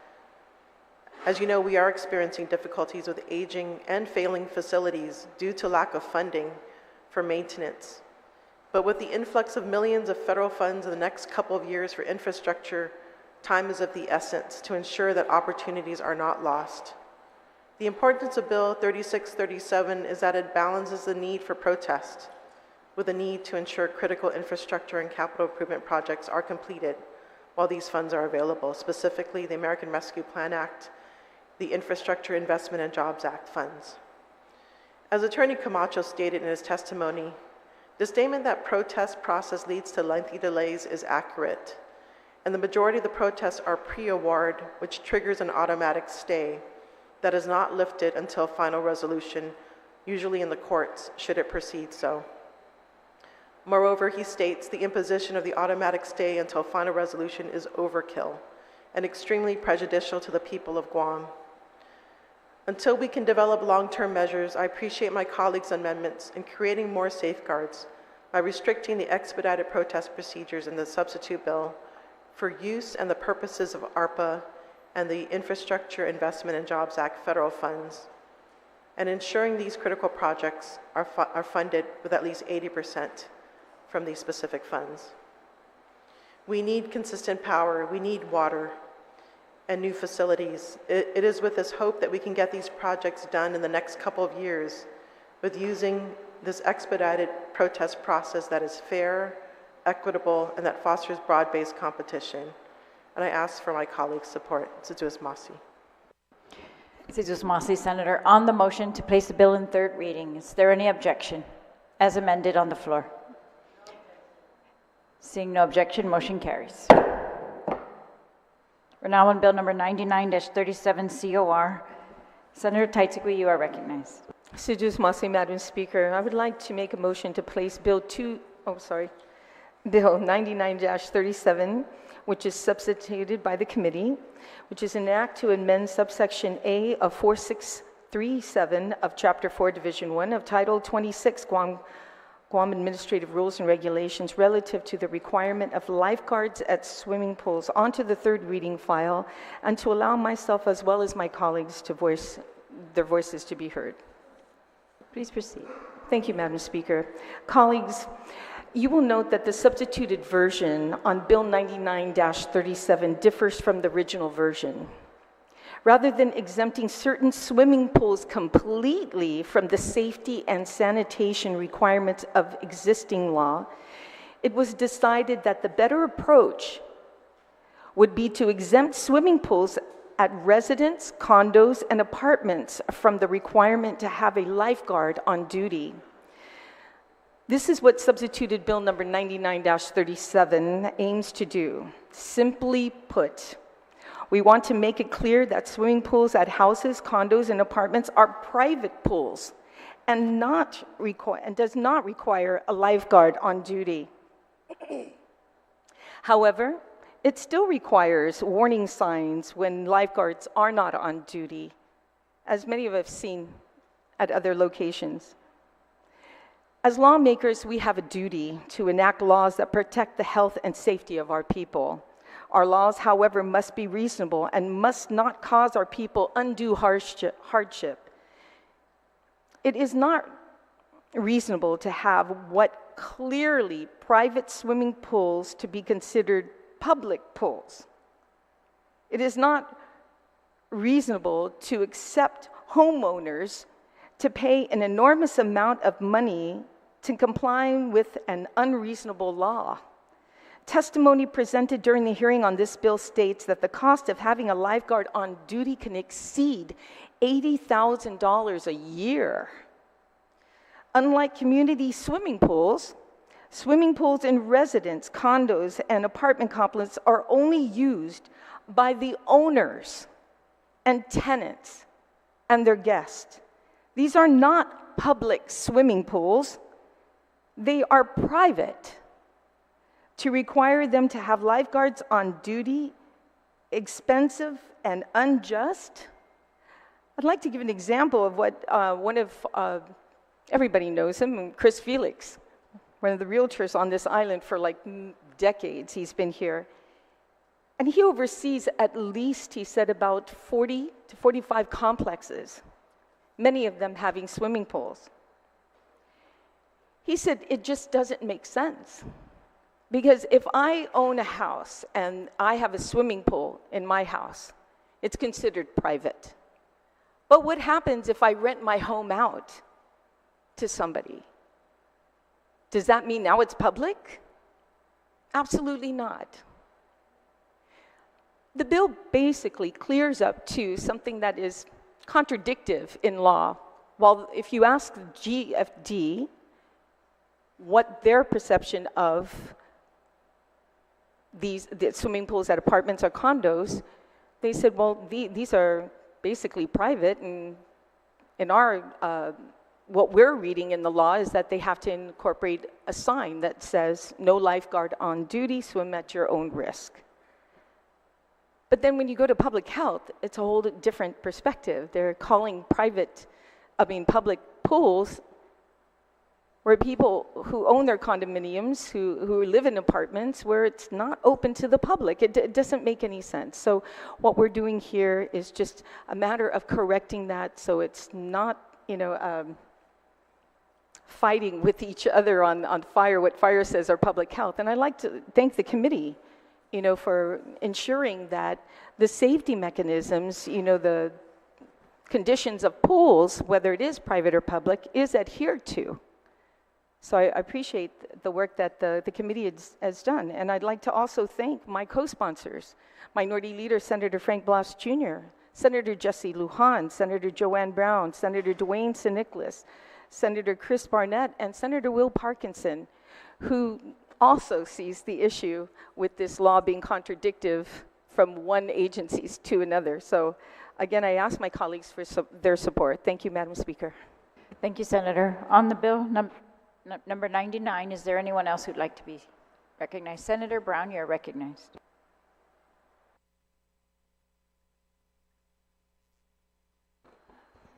D: As you know, we are experiencing difficulties with aging and failing facilities due to lack of funding for maintenance. But with the influx of millions of federal funds in the next couple of years for infrastructure, time is of the essence to ensure that opportunities are not lost. The importance of Bill 3637 is that it balances the need for protest with the need to ensure critical infrastructure and capital improvement projects are completed while these funds are available, specifically the American Rescue Plan Act, the Infrastructure Investment and Jobs Act funds. As Attorney Camacho stated in his testimony, the statement that protest process leads to lengthy delays is accurate, and the majority of the protests are pre-award, which triggers an automatic stay that is not lifted until final resolution, usually in the courts, should it proceed so. Moreover, he states the imposition of the automatic stay until final resolution is overkill and extremely prejudicial to the people of Guam. Until we can develop long-term measures, I appreciate my colleagues' amendments in creating more safeguards by restricting the expedited protest procedures in the substitute bill for use and the purposes of ARPA and the Infrastructure Investment and Jobs Act federal funds, and ensuring these critical projects are funded with at least 80% from these specific funds. We need consistent power, we need water, and new facilities. It is with this hope that we can get these projects done in the next couple of years with using this expedited protest process that is fair, equitable, and that fosters broad-based competition. And I ask for my colleagues' support. Sidus Masi.
F: Sidus Masi, Senator. On the motion to place the bill in third reading, is there any objection as amended on the floor? Seeing no objection, motion carries. We're now on Bill number 99-37 COR. Senator Chadegui, you are recognized.
B: Sidus Masi, Madam Speaker. I would like to make a motion to place Bill 99-37, which is substituted by the committee, which is an act to amend subsection A of 4637 of Chapter 4, Division 1 of Title 26 Guam Administrative Rules and Regulations relative to the requirement of lifeguards at swimming pools onto the third reading file, and to allow myself as well as my colleagues to voice their voices to be heard.
F: Please proceed.
B: Thank you, Madam Speaker. Colleagues, you will note that the substituted version on Bill 99-37 differs from the original version. Rather than exempting certain swimming pools completely from the safety and sanitation requirements of existing law, it was decided that the better approach would be to exempt swimming pools at residents, condos, and apartments from the requirement to have a lifeguard on duty. This is what substituted Bill number 99-37 aims to do. Simply put, we want to make it clear that swimming pools at houses, condos, and apartments are private pools and does not require a lifeguard on duty. However, it still requires warning signs when lifeguards are not on duty, as many of us have seen at other locations. As lawmakers, we have a duty to enact laws that protect the health and safety of our people. Our laws, however, must be reasonable and must not cause our people undue hardship. It is not reasonable to have what clearly private swimming pools to be considered public pools. It is not reasonable to accept homeowners to pay an enormous amount of money to comply with an unreasonable law. Testimony presented during the hearing on this bill states that the cost of having a lifeguard on duty can exceed $80,000 a year. Unlike community swimming pools in residence, condos, and apartment complexes are only used by the owners and tenants and their guests. These are not public swimming pools. They are private. To require them to have lifeguards on duty, expensive and unjust. I'd like to give an example of what everybody knows him, Chris Felix, one of the realtors on this island for like decades. He's been here. And he oversees at least, he said, about 40 to 45 complexes, many of them having swimming pools. He said, it just doesn't make sense. Because if I own a house and I have a swimming pool in my house, it's considered private. But what happens if I rent my home out to somebody? Does that mean now it's public? Absolutely not. The bill basically clears up to something that is contradictive in law. Well, if you ask the GFD what their perception of the swimming pools at apartments or condos, they said, well, these are basically private, and in our, what we're reading in the law is that they have to incorporate a sign that says, no lifeguard on duty, swim at your own risk. But then when you go to public health, it's a whole different perspective. They're calling public pools where people who own their condominiums, who live in apartments, where it's not open to the public. It doesn't make any sense. So what we're doing here is just a matter of correcting that so it's not, fighting with each other on fire, what fire says are public health. And I'd like to thank the committee, for ensuring that the safety mechanisms, the conditions of pools, whether it is private or public, is adhered to. So I appreciate the work that the committee has done. And I'd like to also thank my co-sponsors, Minority Leader Senator Frank Blas Jr., Senator Jesse Lujan, Senator Joanne Brown, Senator Dwayne St-Nicholas, Senator Chris Barnett, and Senator Will Parkinson, who also sees the issue with this law being contradictive from one agency to another. So again, I ask my colleagues for their support. Thank you, Madam Speaker.
F: Thank you, Senator. On the bill, number 99, is there anyone else who'd like to be recognized? Senator Brown, you're recognized.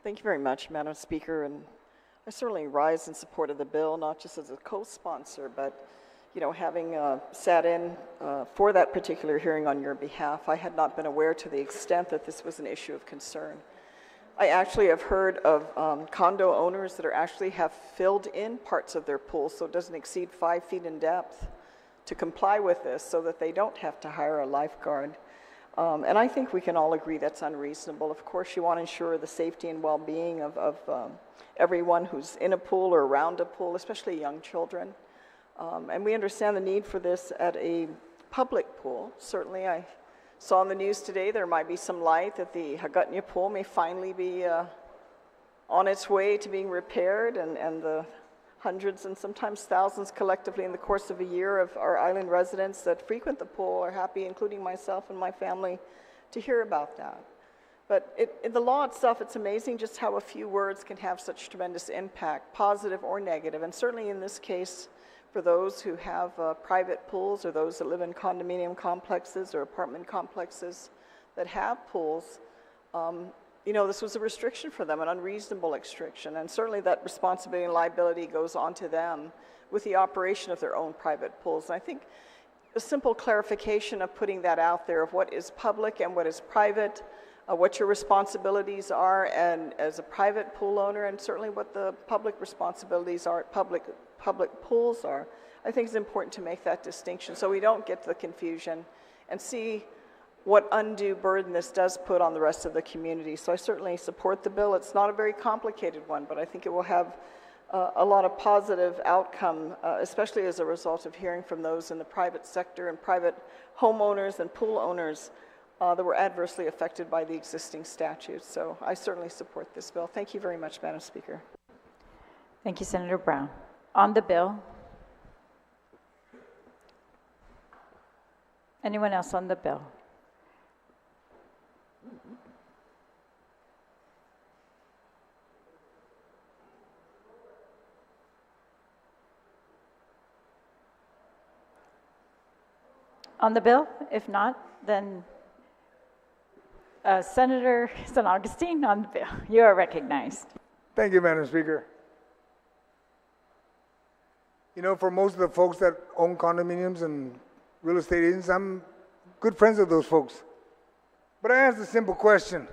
H: Thank you very much, Madam Speaker, and I certainly rise in support of the bill, not just as a co-sponsor, but having sat in for that particular hearing on your behalf, I had not been aware to the extent that this was an issue of concern. I actually have heard of condo owners that actually have filled in parts of their pool so it doesn't exceed 5 feet in depth to comply with this so that they don't have to hire a lifeguard. And I think we can all agree that's unreasonable. Of course, you want to ensure the safety and well-being of everyone who's in a pool or around a pool, especially young children. And we understand the need for this at a public pool. Certainly, I saw on the news today there might be some light that the Hagutnya pool may finally be on its way to being repaired, and the hundreds and sometimes thousands collectively in the course of a year of our island residents that frequent the pool are happy, including myself and my family, to hear about that. But in the law itself, it's amazing just how a few words can have such tremendous impact, positive or negative. And certainly in this case, for those who have private pools or those that live in condominium complexes or apartment complexes that have pools, this was a restriction for them, an unreasonable restriction. And certainly that responsibility and liability goes on to them with the operation of their own private pools. And I think a simple clarification of putting that out there of what is public and what is private, what your responsibilities are and as a private pool owner, and certainly what the public responsibilities are at public pools are. I think it's important to make that distinction so we don't get to the confusion and see what undue burden this does put on the rest of the community. So I certainly support the bill. It's not a very complicated one, but I think it will have a lot of positive outcome, especially as a result of hearing from those in the private sector and private homeowners and pool owners that were adversely affected by the existing statutes. So I certainly support this bill. Thank you very much, Madam Speaker.
F: Thank you, Senator Brown. On the bill. Anyone else on the bill? On the bill? If not, then Senator San Augustine on the bill. You are recognized.
C: Thank you, Madam Speaker. For most of the folks that own condominiums and real estate agents, I'm good friends of those folks. But I ask a simple question.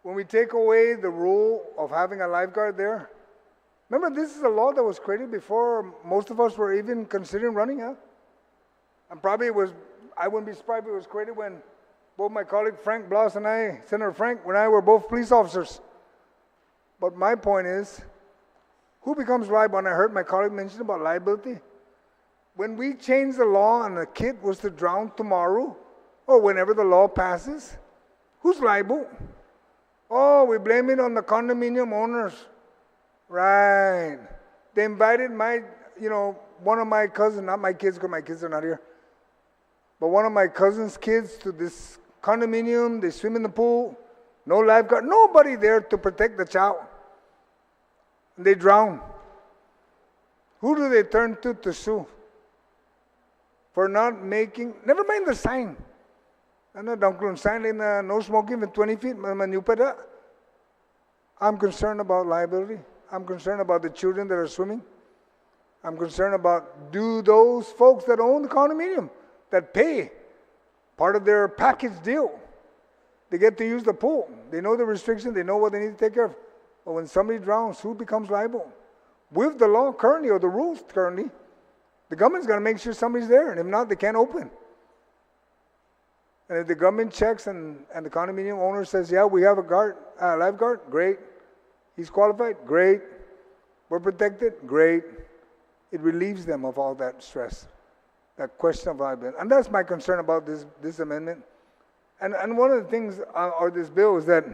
C: When we take away the rule of having a lifeguard there, remember this is a law that was created before most of us were even considering running, huh? And probably I wouldn't be surprised if it was created when both my colleague Frank Bloss and I, Senator Frank, when I were both police officers. But my point is, who becomes liable? And I heard my colleague mention about liability. When we change the law and a kid was to drown tomorrow, or whenever the law passes, who's liable? Oh, we blame it on the condominium owners. Right. They invited one of my cousins, not my kids because my kids are not here, but one of my cousin's kids to this condominium. They swim in the pool, no lifeguard, nobody there to protect the child. And they drown. Who do they turn to sue? For not making, never mind the sign. Don't sign in no smoking for 20 feet. I'm concerned about liability. I'm concerned about the children that are swimming. I'm concerned about, do those folks that own the condominium, that pay part of their package deal, they get to use the pool. They know the restrictions. They know what they need to take care of. But when somebody drowns, who becomes liable? With the law currently, or the rules currently, the government's got to make sure somebody's there. And if not, they can't open. And if the government checks and the condominium owner says, yeah, we have a lifeguard, great. He's qualified, great. We're protected, great. It relieves them of all that stress, that question of liability. And that's my concern about this amendment. And one of the things, or this bill, is that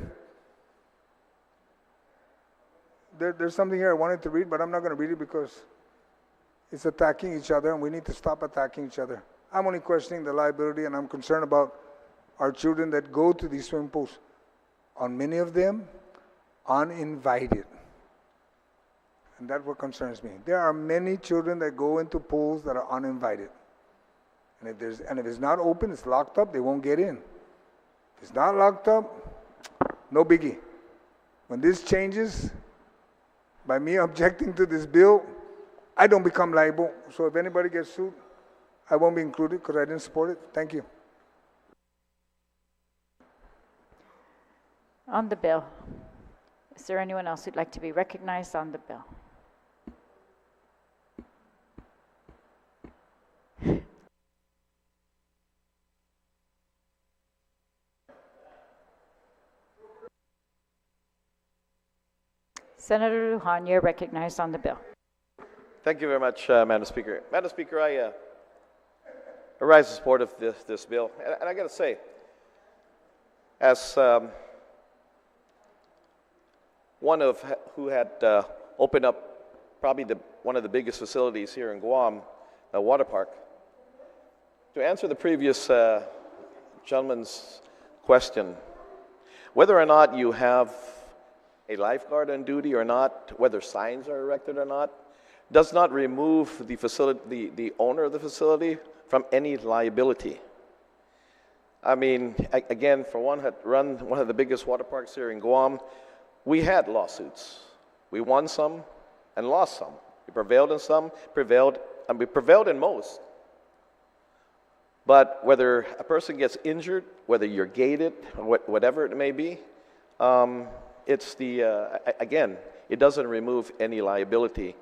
C: there's something here I wanted to read, but I'm not going to read it because it's attacking each other, and we need to stop attacking each other. I'm only questioning the liability, and I'm concerned about our children that go to these swimming pools. On many of them, uninvited. And that's what concerns me. There are many children that go into pools that are uninvited. And if it's not open, it's locked up, they won't get in. If it's not locked up, no biggie. When this changes, by me objecting to this bill, I don't become liable. So if anybody gets sued, I won't be included because I didn't support it. Thank you.
F: On the bill. Is there anyone else who'd like to be recognized on the bill? Senator Lujan, you're recognized on the bill.
I: Thank you very much, Madam Speaker. Madam Speaker, I rise in support of this bill. And I got to say, as one of who had opened up probably one of the biggest facilities here in Guam, a water park, to answer the previous gentleman's question, whether or not you have a lifeguard on duty or not, whether signs are erected or not, does not remove the owner of the facility from any liability. I mean, again, for one had run one of the biggest water parks here in Guam, we had lawsuits. We won some and lost some. We prevailed in some, and we prevailed in most. But whether a person gets injured, whether you're gated, or whatever it may be, it's again, it doesn't remove any liability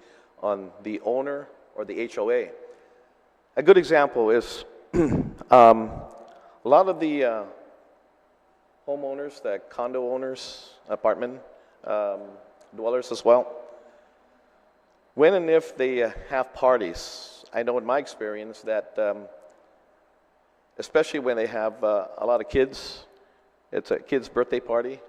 I: on the owner or the HOA. A good example is a lot of the homeowners, the condo owners, apartment dwellers as well, when and if they have parties, I know in my experience that especially when they have a lot of kids, it's a kid's birthday party,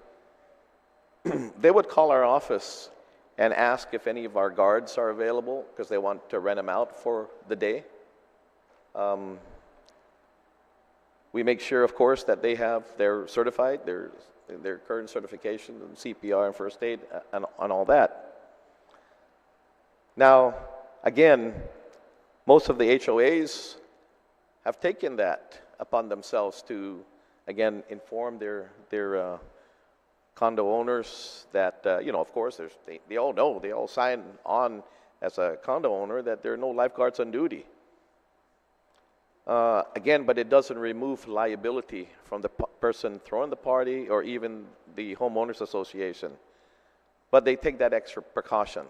I: they would call our office and ask if any of our guards are available because they want to rent them out for the day. We make sure, of course, that they're certified, their current certification in CPR and first aid and all that. Now, again, most of the HOAs have taken that upon themselves to, again, inform their condo owners that, of course, they all know, they all sign on as a condo owner that there are no lifeguards on duty. Again, but it doesn't remove liability from the person throwing the party or even the homeowners association. But they take that extra precaution.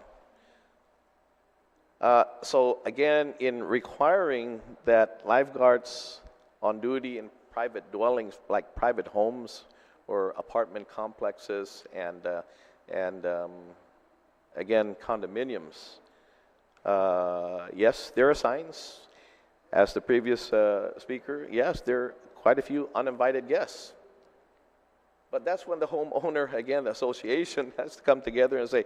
I: So again, in requiring that lifeguards on duty in private dwellings, like private homes or apartment complexes and again, condominiums, yes, there are signs. As the previous speaker, yes, there are quite a few uninvited guests. But that's when the homeowner, again, the association has to come together and say,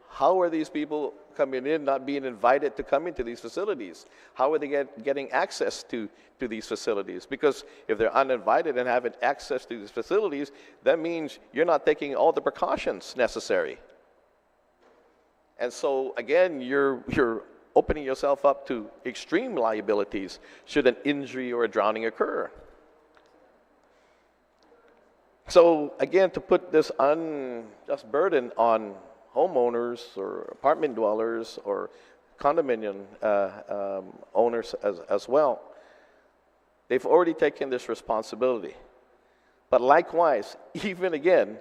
I: how are these people coming in, not being invited to come into these facilities? How are they getting access to these facilities? Because if they're uninvited and having access to these facilities, that means you're not taking all the precautions necessary. And so, again, you're opening yourself up to extreme liabilities should an injury or a drowning occur. So again, to put this unjust burden on homeowners or apartment dwellers or condominium owners as well, they've already taken this responsibility. But likewise, even again,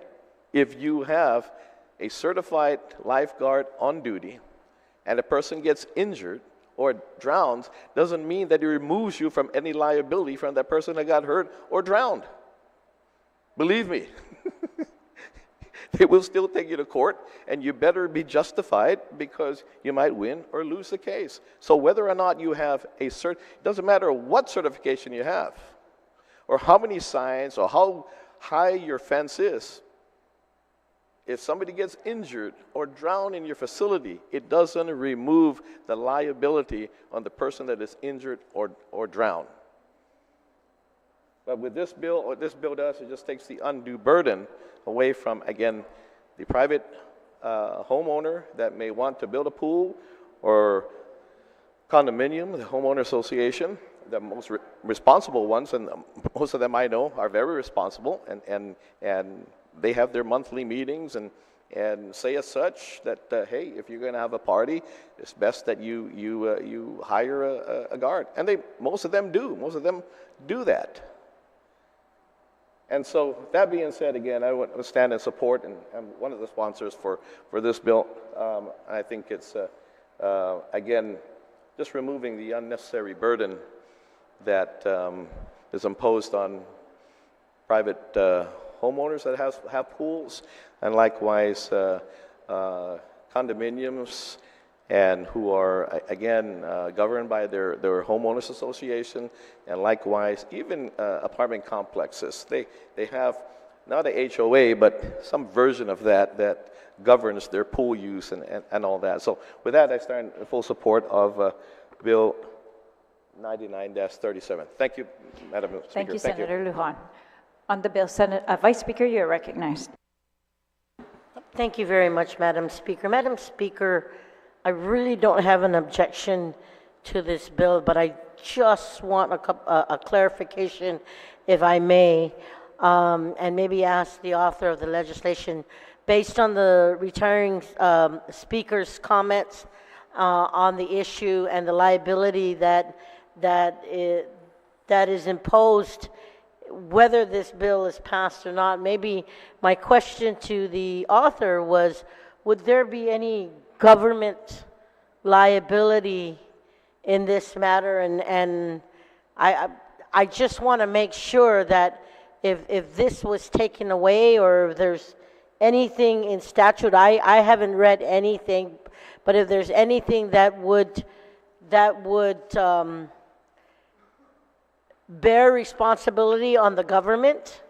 I: if you have a certified lifeguard on duty, and a person gets injured or drowns, doesn't mean that it removes you from any liability from that person that got hurt or drowned. Believe me, they will still take you to court, and you better be justified because you might win or lose the case. So whether or not you have a it doesn't matter what certification you have, or how many signs, or how high your fence is. If somebody gets injured or drowned in your facility, it doesn't remove the liability on the person that is injured or drowned. But with this bill, what this bill does, it just takes the undue burden away from, again, the private homeowner that may want to build a pool, or condominium, the homeowner association, the most responsible ones, and most of them I know are very responsible, and they have their monthly meetings and say as such that, hey, if you're going to have a party, it's best that you hire a guard. And most of them do. Most of them do that. And so that being said, again, I would stand in support, and I'm one of the sponsors for this bill. I think it's, again, just removing the unnecessary burden that is imposed on private homeowners that have pools, and likewise condominiums and who are, again, governed by their homeowners association, and likewise, even apartment complexes. They have not a HOA, but some version of that governs their pool use and all that. So with that, I stand in full support of Bill 99-37. Thank you, Madam Speaker.
F: Thank you, Senator Lujan. On the bill, Vice Speaker, you are recognized.
A: Thank you very much, Madam Speaker. Madam Speaker, I really don't have an objection to this bill, but I just want a clarification, if I may, and maybe ask the author of the legislation, based on the retiring speaker's comments on the issue and the liability that is imposed, whether this bill is passed or not. Maybe my question to the author was, would there be any government liability in this matter? And I just want to make sure that if this was taken away, or if there's anything in statute, I haven't read anything, but if there's anything that would bear responsibility on the government,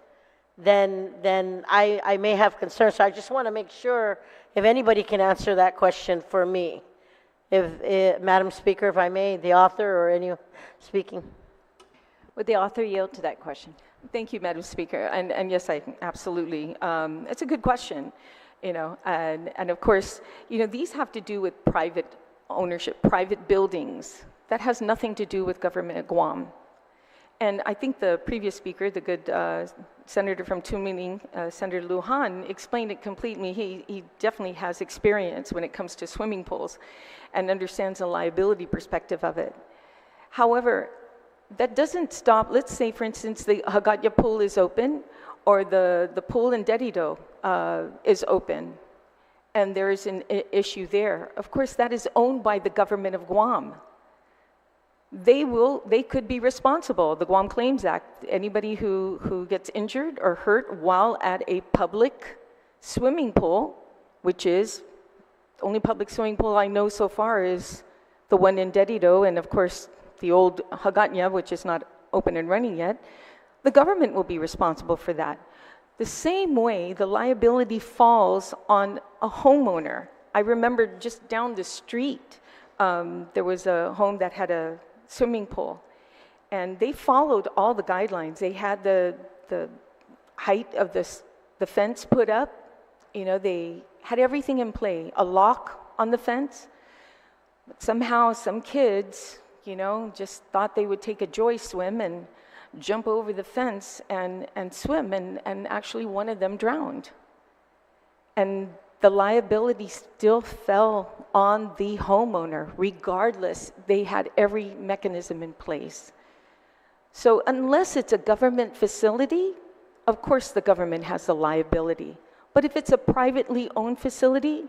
A: then I may have concerns. So I just want to make sure if anybody can answer that question for me. If Madam Speaker, if I may, the author or any speaking.
F: Would the author yield to that question?
B: Thank you, Madam Speaker. And yes, I absolutely. It's a good question, and of course, these have to do with private ownership, private buildings. That has nothing to do with government of Guam. And I think the previous speaker, the good senator from Tumiling, Senator Lujan, explained it completely. He definitely has experience when it comes to swimming pools and understands the liability perspective of it. However, that doesn't stop. Let's say, for instance, the Hagatya pool is open, or the pool in Dedido is open, and there is an issue there. Of course, that is owned by the government of Guam. They could be responsible. The Guam Claims Act, anybody who gets injured or hurt while at a public swimming pool, which is the only public swimming pool I know so far is the one in Dedido, and of course the old Hagatya, which is not open and running yet, the government will be responsible for that. The same way, the liability falls on a homeowner. I remember just down the street, there was a home that had a swimming pool, and they followed all the guidelines. They had the height of the fence put up. They had everything in play, a lock on the fence. But somehow some kids, just thought they would take a joy swim and jump over the fence and swim, and actually one of them drowned. And the liability still fell on the homeowner, regardless. They had every mechanism in place. So unless it's a government facility, of course the government has the liability. But if it's a privately owned facility,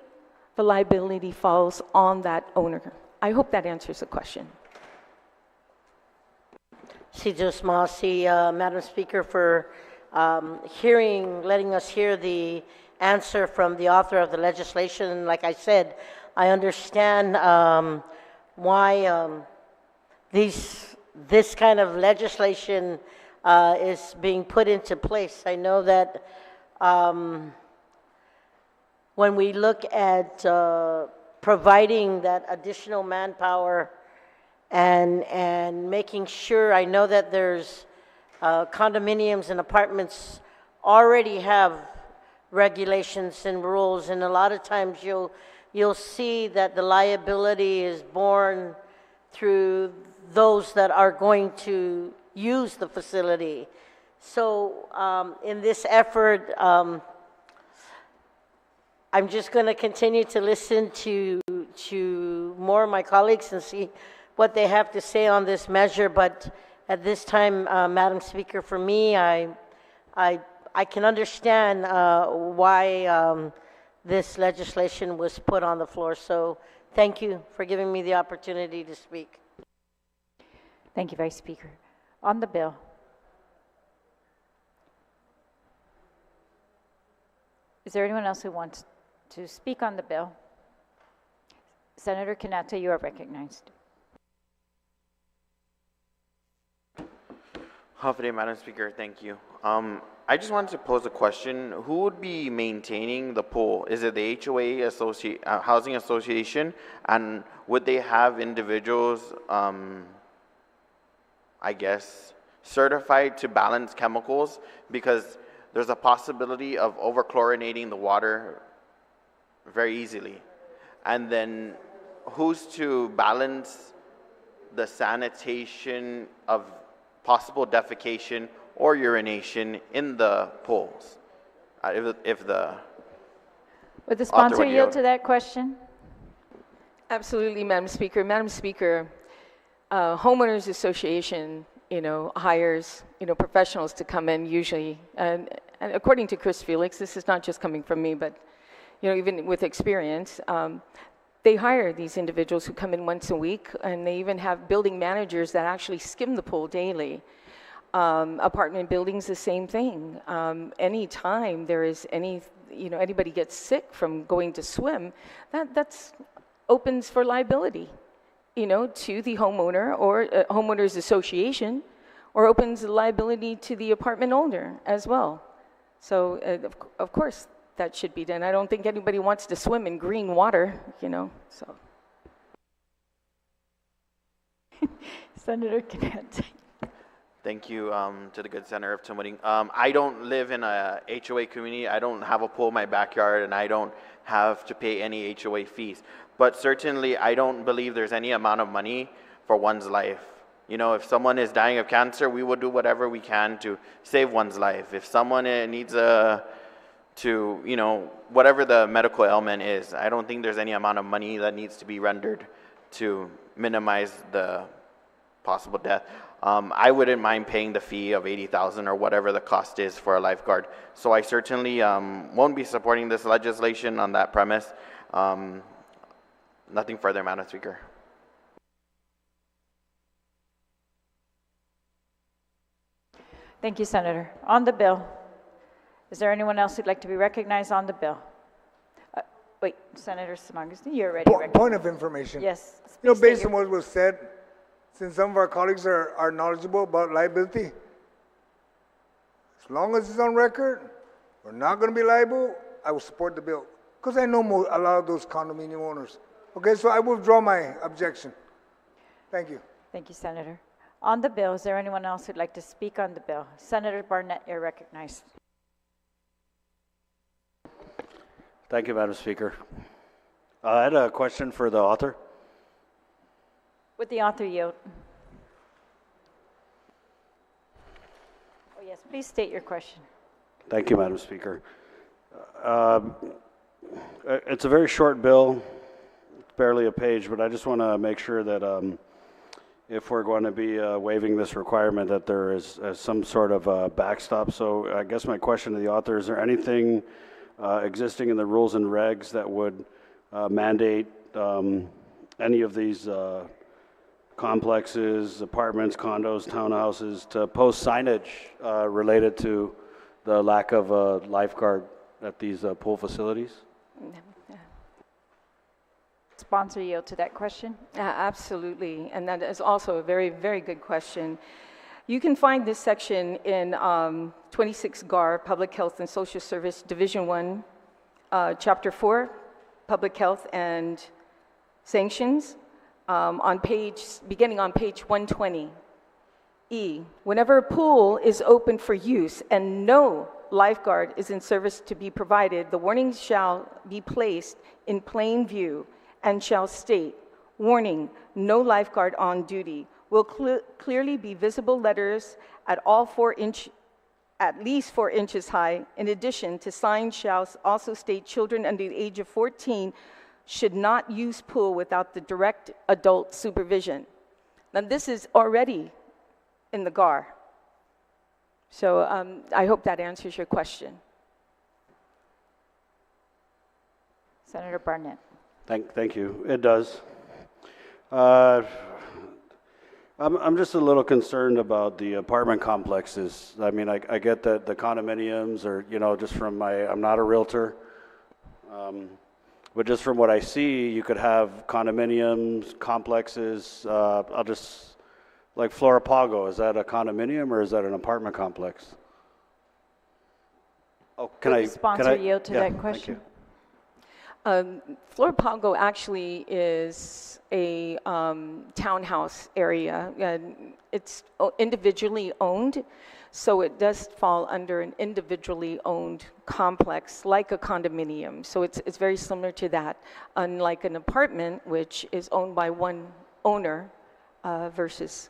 B: the liability falls on that owner. I hope that answers the question.
A: Madam Speaker, for letting us hear the answer from the author of the legislation. And like I said, I understand why this kind of legislation is being put into place. I know that when we look at providing that additional manpower and making sure, I know that there's condominiums and apartments already have regulations and rules, and a lot of times you'll see that the liability is borne through those that are going to use the facility. So in this effort, I'm just going to continue to listen to more of my colleagues and see what they have to say on this measure. But at this time, Madam Speaker, for me, I can understand why this legislation was put on the floor. So thank you for giving me the opportunity to speak.
F: Thank you, Vice Speaker. On the bill. Is there anyone else who wants to speak on the bill? Senator Kanata, you are recognized.
J: Half a day, Madam Speaker. Thank you. I just wanted to pose a question. Who would be maintaining the pool? Is it the HOA housing association? And would they have individuals, I guess, certified to balance chemicals? Because there's a possibility of overchlorinating the water very easily. And then who's to balance the sanitation of possible defecation or urination in the pools? If the
F: Would the
J: author
F: sponsor
J: would
F: yield to that question?
B: Absolutely, Madam Speaker. Madam Speaker, homeowners association, hires, professionals to come in usually. And according to Chris Felix, this is not just coming from me, but, even with experience, they hire these individuals who come in once a week, and they even have building managers that actually skim the pool daily. Apartment buildings, the same thing. Anytime there is anybody gets sick from going to swim, that's opens for liability, to the homeowner or homeowners association, or opens liability to the apartment owner as well. So of course that should be done. I don't think anybody wants to swim in green water, so.
F: Senator Connett.
J: Thank you to the good Senator of Tumading. I don't live in a HOA community. I don't have a pool in my backyard, and I don't have to pay any HOA fees. But certainly, I don't believe there's any amount of money for one's life. If someone is dying of cancer, we will do whatever we can to save one's life. If someone needs whatever the medical ailment is, I don't think there's any amount of money that needs to be rendered to minimize the possible death. I wouldn't mind paying the fee of $80,000 or whatever the cost is for a lifeguard. So I certainly won't be supporting this legislation on that premise. Nothing further, Madam Speaker.
F: Thank you, Senator. On the bill, is there anyone else who'd like to be recognized on the bill? Wait, Senator San Agustin, you're already recognized.
C: Point of information.
F: Yes.
C: Based on what was said, since some of our colleagues are knowledgeable about liability, as long as it's on record, we're not going to be liable, I will support the bill. Because I know a lot of those condominium owners. Okay, so I withdraw my objection. Thank you.
F: Thank you, Senator. On the bill, is there anyone else who'd like to speak on the bill? Senator Barnett, you're recognized.
G: Thank you, Madam Speaker. I had a question for the author.
F: Would the author yield? Oh, yes, please state your question.
G: Thank you, Madam Speaker. It's a very short bill. It's barely a page, but I just want to make sure that if we're going to be waiving this requirement, that there is some sort of backstop. So I guess my question to the author, is there anything existing in the rules and regs that would mandate any of these complexes, apartments, condos, townhouses to post signage related to the lack of a lifeguard at these pool facilities?
F: Sponsor yield to that question.
B: Absolutely, and that is also a very, very good question. You can find this section in 26 GAR, Public Health and Social Service, Division 1, Chapter 4, Public Health and Sanctions, beginning on page 120. E, whenever a pool is open for use and no lifeguard is in service to be provided, the warning shall be placed in plain view and shall state, warning, no lifeguard on duty. Will clearly be visible letters at least 4 inches high. In addition to signs shall also state children under the age of 14 should not use pool without the direct adult supervision. Now this is already in the GAR. So I hope that answers your question.
F: Senator Barnett.
G: Thank you. It does. I'm just a little concerned about the apartment complexes. I mean, I get that the condominiums are, just from I'm not a realtor, But just from what I see, you could have condominiums, complexes, like Floripago, is that a condominium or is that an apartment complex? Oh, can
F: Would
G: I?
F: the sponsor
G: can I,
F: yield to
G: yeah,
F: that
G: thank
F: question?
G: you.
B: Floripago actually is a townhouse area. It's individually owned, so it does fall under an individually owned complex, like a condominium. So it's very similar to that, unlike an apartment, which is owned by one owner versus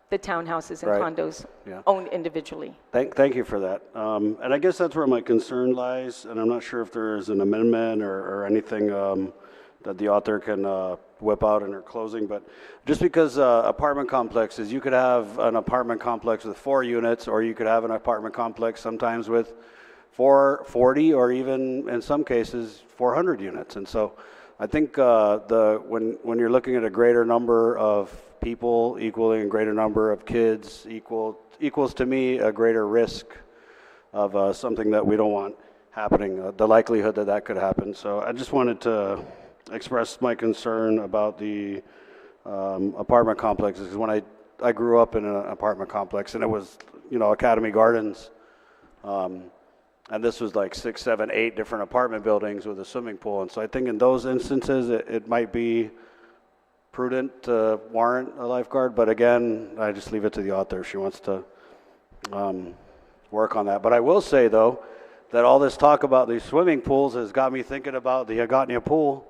B: the townhouses and
G: Right.
B: condos
G: Yeah.
B: owned individually.
G: Thank you for that. And I guess that's where my concern lies, and I'm not sure if there is an amendment or anything that the author can whip out in her closing, but just because apartment complexes, you could have an apartment complex with 4 units, or you could have an apartment complex sometimes with 440, or even in some cases 400 units. And so I think when you're looking at a greater number of people equaling a greater number of kids equals to me a greater risk of something that we don't want happening, the likelihood that that could happen. So I just wanted to express my concern about the apartment complexes. 'Cause when I grew up in an apartment complex, and it was, Academy Gardens, and this was like 6, 7, 8 different apartment buildings with a swimming pool. And so I think in those instances, it might be prudent to warrant a lifeguard, but again, I just leave it to the author if she wants to work on that. But I will say, though, that all this talk about these swimming pools has got me thinking about the Agatnia pool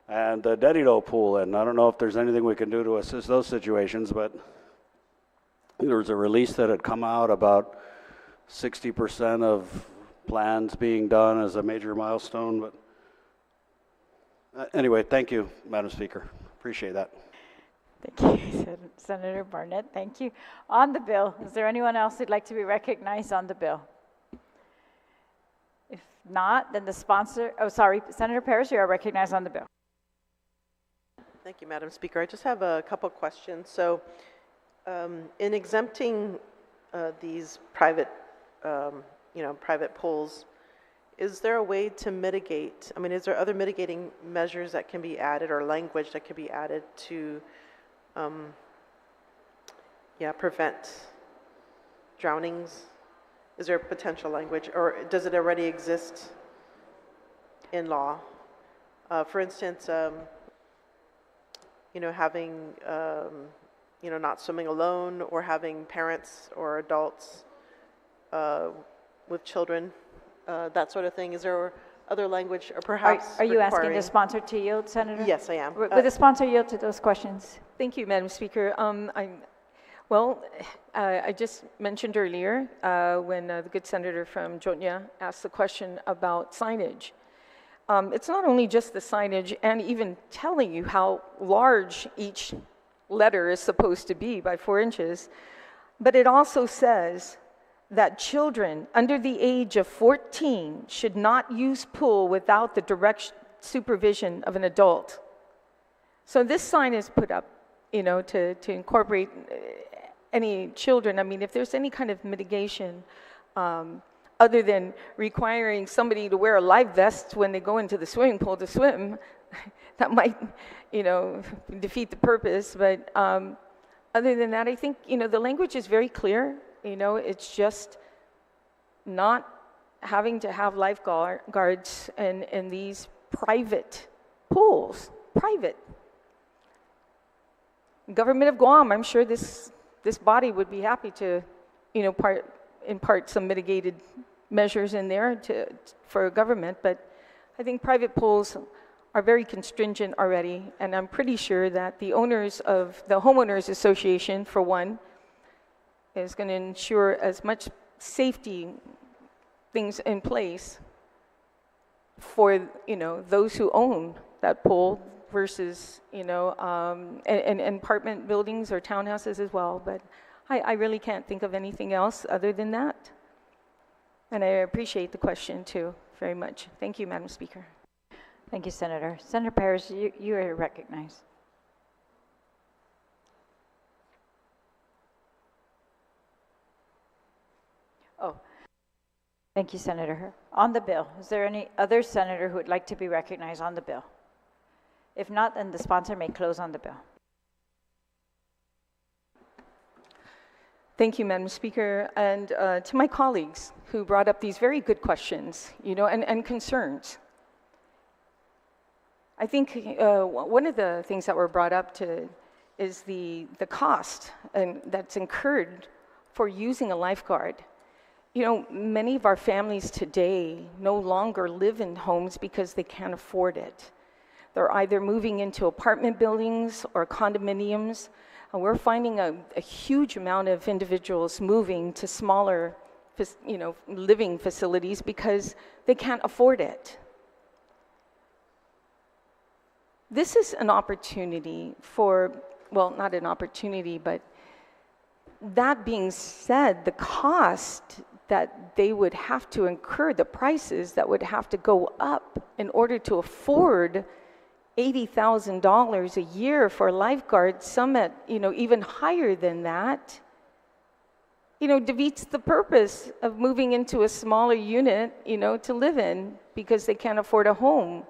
G: and the Dedido pool, and I don't know if there's anything we can do to assist those situations, but there was a release that had come out about 60% of plans being done as a major milestone. But anyway, thank you, Madam Speaker. Appreciate that.
F: Thank you, Senator Barnett. Thank you. On the bill, is there anyone else who'd like to be recognized on the bill? If not, then the sponsor, Senator Parrish, you are recognized on the bill.
D: Thank you, Madam Speaker. I just have a couple questions. So in exempting these private pools, is there a way to mitigate? I mean, is there other mitigating measures that can be added or language that can be added to, prevent drownings? Is there potential language, or does it already exist in law? For instance, having, not swimming alone, or having parents or adults with children. That sort of thing. Is there other language, or perhaps
F: Are you asking the
D: requiring-
F: sponsor to yield, Senator?
D: Yes, I am.
F: Would the sponsor yield to those questions?
B: Thank you, Madam Speaker. I just mentioned earlier when the good senator from Jotnya asked the question about signage. It's not only just the signage and even telling you how large each letter is supposed to be by 4 inches, but it also says that children under the age of 14 should not use pool without the direct supervision of an adult. So this sign is put up, to incorporate any children. I mean, if there's any kind of mitigation, other than requiring somebody to wear a life vest when they go into the swimming pool to swim, that might, defeat the purpose. But other than that, I think, the language is very clear. It's just not having to have lifeguards in these private pools. Private. Government of Guam, I'm sure this body would be happy to, impart some mitigated measures in there for government, but I think private pools are very constringent already, and I'm pretty sure that the owners of the Homeowners Association, for one, is going to ensure as much safety things in place for those who own that pool versus and apartment buildings or townhouses as well. But I really can't think of anything else other than that. And I appreciate the question too very much. Thank you, Madam Speaker.
F: Thank you, Senator. Senator Parrish, you are recognized. Oh, Thank you, Senator. On the bill, is there any other senator who would like to be recognized on the bill? If not, then the sponsor may close on the bill.
B: Thank you, Madam Speaker, and to my colleagues who brought up these very good questions, and concerns. I think one of the things that were brought up is the cost that's incurred for using a lifeguard. Many of our families today no longer live in homes because they can't afford it. They're either moving into apartment buildings or condominiums. And we're finding a huge amount of individuals moving to smaller, living facilities because they can't afford it. This is an opportunity not an opportunity, but that being said, the cost that they would have to incur, the prices that would have to go up in order to afford $80,000 a year for lifeguards, some at, even higher than that, defeats the purpose of moving into a smaller unit, to live in because they can't afford a home.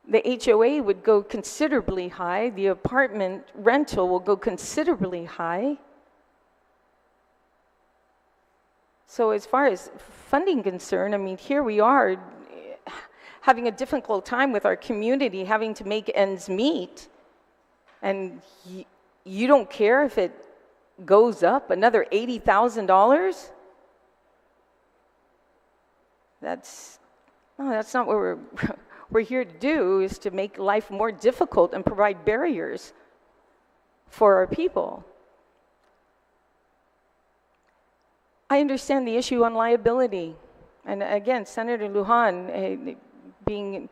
B: The HOA would go considerably high. The apartment rental will go considerably high. So as far as funding concerned, here we are having a difficult time with our community, having to make ends meet. And you don't care if it goes up another $80,000? That's not what we're here to do, is to make life more difficult and provide barriers for our people. I understand the issue on liability. And again, Senator Lujan, being,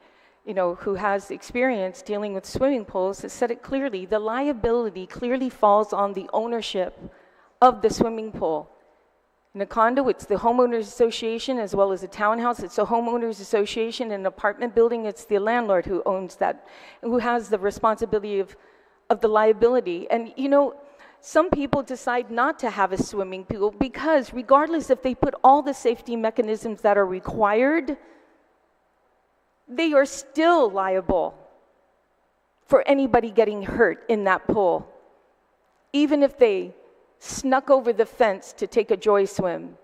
B: who has experience dealing with swimming pools, has said it clearly. The liability clearly falls on the ownership of the swimming pool. In a condo, it's the homeowners association as well as a townhouse. It's a homeowners association. In an apartment building, it's the landlord who owns that, who has the responsibility of the liability. And some people decide not to have a swimming pool because regardless if they put all the safety mechanisms that are required, they are still liable for anybody getting hurt in that pool, even if they snuck over the fence to take a joy swim.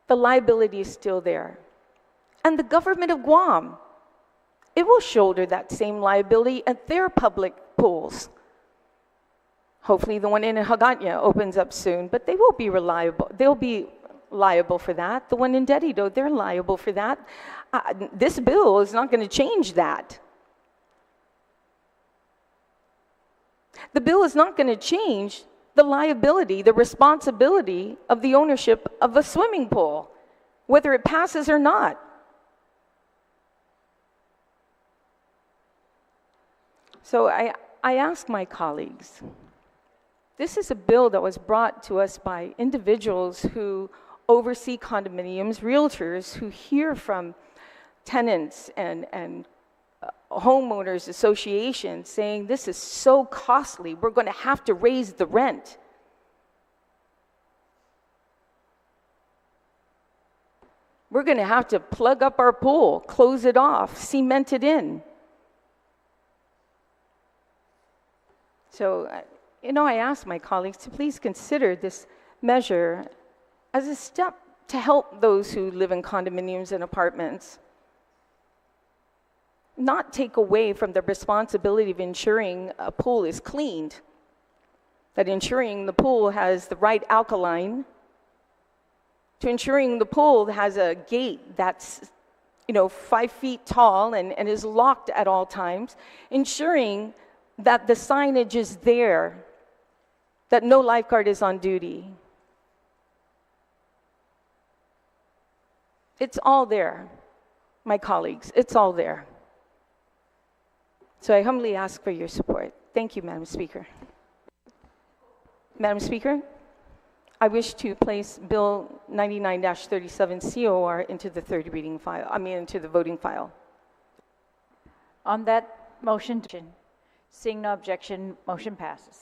B: The liability is still there. And the government of Guam, it will shoulder that same liability at their public pools. Hopefully the one in Hagåtña opens up soon, but they will be reliable. They'll be liable for that. The one in Dedido, they're liable for that. This bill is not going to change that. The bill is not going to change the liability, the responsibility of the ownership of a swimming pool, whether it passes or not. So I ask my colleagues, this is a bill that was brought to us by individuals who oversee condominiums, realtors who hear from tenants and homeowners associations saying this is so costly, we're going to have to raise the rent. We're going to have to plug up our pool, close it off, cement it in. So, I ask my colleagues to please consider this measure as a step to help those who live in condominiums and apartments, not take away from the responsibility of ensuring a pool is cleaned, that ensuring the pool has the right alkaline, to ensuring the pool has a gate that's 5 feet tall and is locked at all times, ensuring that the signage is there, that no lifeguard is on duty. It's all there, my colleagues, it's all there. So I humbly ask for your support. Thank you, Madam Speaker. Madam Speaker, I wish to place Bill 99-37 COR into the third reading file, into the voting file.
F: On that motion, seeing no objection, motion passes.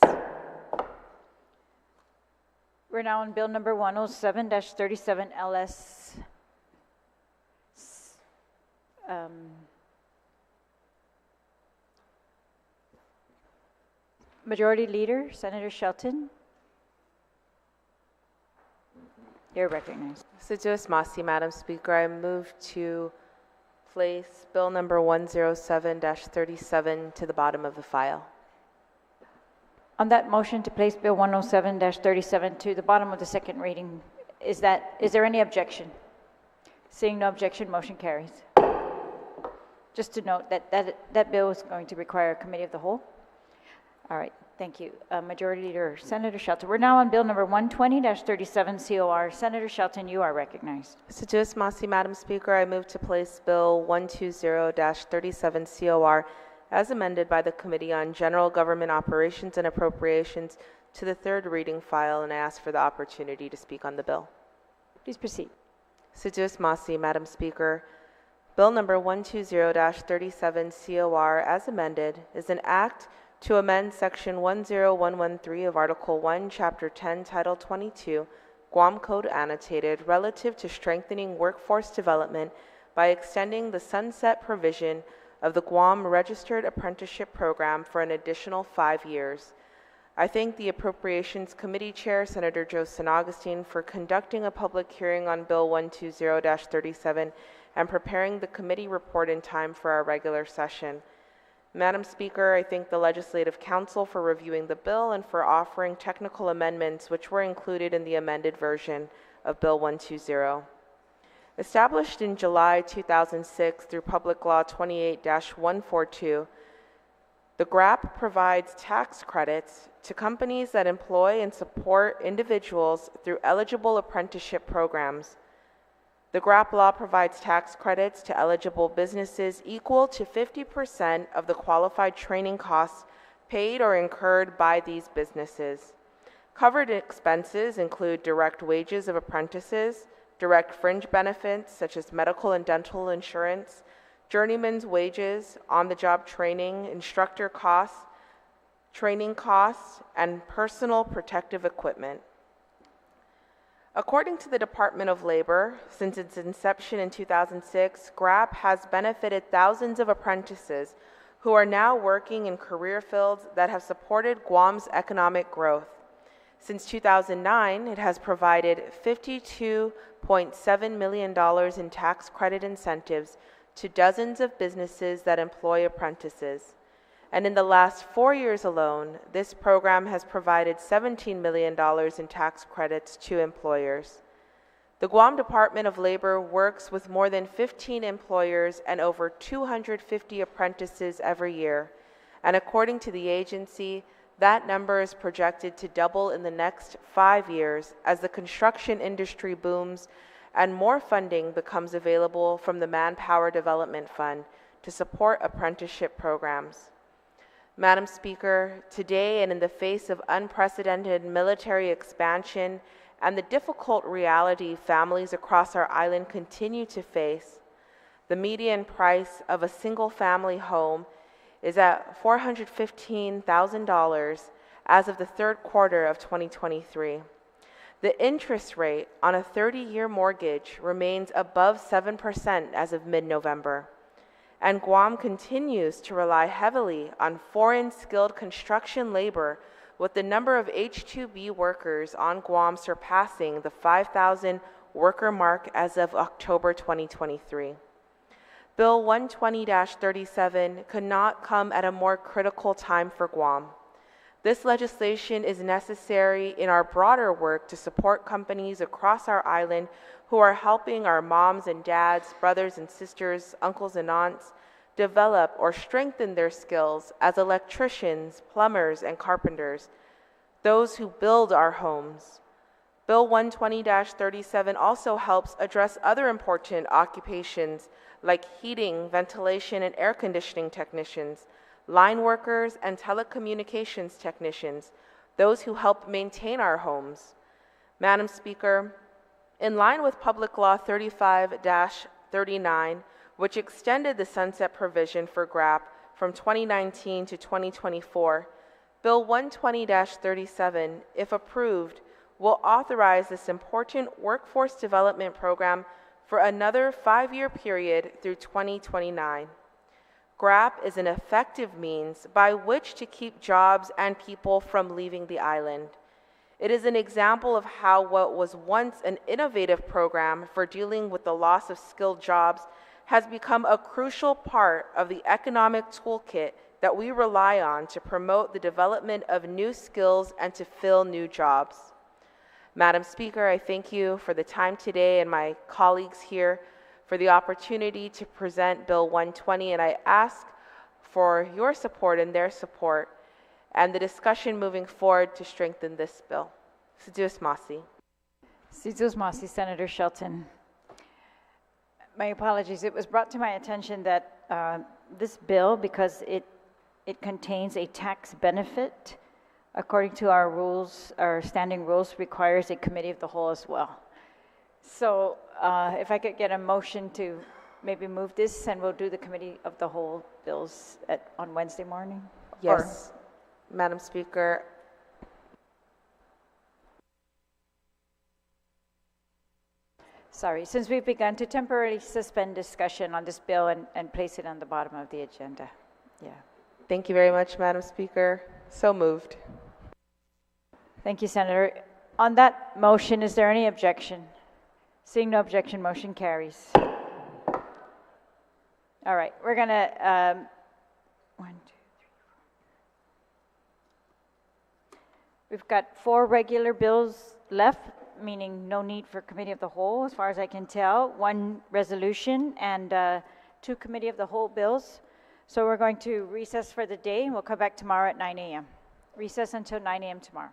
F: We're now on Bill number 107-37 LS. Majority Leader, Senator Shelton. You're recognized.
K: Assiduous Masi, Madam Speaker, I move to place Bill number 107-37 to the bottom of the file.
F: On that motion to place Bill 107-37 to the bottom of the second reading, is there any objection? Seeing no objection, motion carries. Just to note that bill is going to require a committee of the whole. All right, thank you. Majority Leader Senator Shelton. We're now on Bill number 120-37 COR. Senator Shelton, you are recognized.
K: Assiduous Masi, Madam Speaker, I move to place Bill 120-37 COR as amended by the Committee on General Government Operations and Appropriations to the third reading file, and I ask for the opportunity to speak on the bill.
F: Please proceed.
K: Assiduous Masi, Madam Speaker, Bill number 120-37 COR as amended is an act to amend Section 10113 of Article 1, Chapter 10, Title 22, Guam Code Annotated, relative to strengthening workforce development by extending the sunset provision of the Guam Registered Apprenticeship Program for an additional 5 years. I thank the Appropriations Committee Chair, Senator Joe San Augustine, for conducting a public hearing on Bill 120-37 and preparing the committee report in time for our regular session. Madam Speaker, I thank the Legislative Council for reviewing the bill and for offering technical amendments which were included in the amended version of Bill 120. Established in July 2006 through Public Law 28-142, the GRAP provides tax credits to companies that employ and support individuals through eligible apprenticeship programs. The GRAP law provides tax credits to eligible businesses equal to 50% of the qualified training costs paid or incurred by these businesses. Covered expenses include direct wages of apprentices, direct fringe benefits such as medical and dental insurance, journeyman's wages, on-the-job training, instructor costs, training costs, and personal protective equipment. According to the Department of Labor, since its inception in 2006, GRAP has benefited thousands of apprentices who are now working in career fields that have supported Guam's economic growth. Since 2009, it has provided $52.7 million in tax credit incentives to dozens of businesses that employ apprentices. And in the last 4 years alone, this program has provided $17 million in tax credits to employers. The Guam Department of Labor works with more than 15 employers and over 250 apprentices every year. And according to the agency, that number is projected to double in the next 5 years as the construction industry booms and more funding becomes available from the Manpower Development Fund to support apprenticeship programs. Madam Speaker, today and in the face of unprecedented military expansion and the difficult reality families across our island continue to face, the median price of a single-family home is at $415,000 as of the third quarter of 2023. The interest rate on a 30-year mortgage remains above 7% as of mid-November. And Guam continues to rely heavily on foreign skilled construction labor, with the number of H-2B workers on Guam surpassing the 5,000 worker mark as of October 2023. Bill 120-37 could not come at a more critical time for Guam. This legislation is necessary in our broader work to support companies across our island who are helping our moms and dads, brothers and sisters, uncles and aunts develop or strengthen their skills as electricians, plumbers, and carpenters, those who build our homes. Bill 120-37 also helps address other important occupations like heating, ventilation, and air conditioning technicians, line workers, and telecommunications technicians, those who help maintain our homes. Madam Speaker, in line with Public Law 35-39, which extended the sunset provision for GRAP from 2019 to 2024, Bill 120-37, if approved, will authorize this important workforce development program for another 5-year period through 2029. GRAP is an effective means by which to keep jobs and people from leaving the island. It is an example of how what was once an innovative program for dealing with the loss of skilled jobs has become a crucial part of the economic toolkit that we rely on to promote the development of new skills and to fill new jobs. Madam Speaker, I thank you for the time today and my colleagues here for the opportunity to present Bill 120, and I ask for your support and their support and the discussion moving forward to strengthen this bill. Sidious Masi.
F: Sidious Masi, Senator Shelton. My apologies. It was brought to my attention that this bill, because it contains a tax benefit, according to our rules, our standing rules, requires a committee of the whole as well. So if I could get a motion to maybe move this, and we'll do the committee of the whole bills on Wednesday morning?
K: Yes, Madam Speaker.
F: Sorry, since we've begun to temporarily suspend discussion on this bill and place it on the bottom of the agenda. Yeah.
K: Thank you very much, Madam Speaker. So moved.
F: Thank you, Senator. On that motion, is there any objection? Seeing no objection, motion carries. All right, we're going to, 1, 2, 3, 4. We've got 4 regular bills left, meaning no need for committee of the whole, as far as I can tell, 1 resolution and 2 committee of the whole bills. So we're going to recess for the day, and we'll come back tomorrow at 9 a.m. Recess until 9 a.m. tomorrow.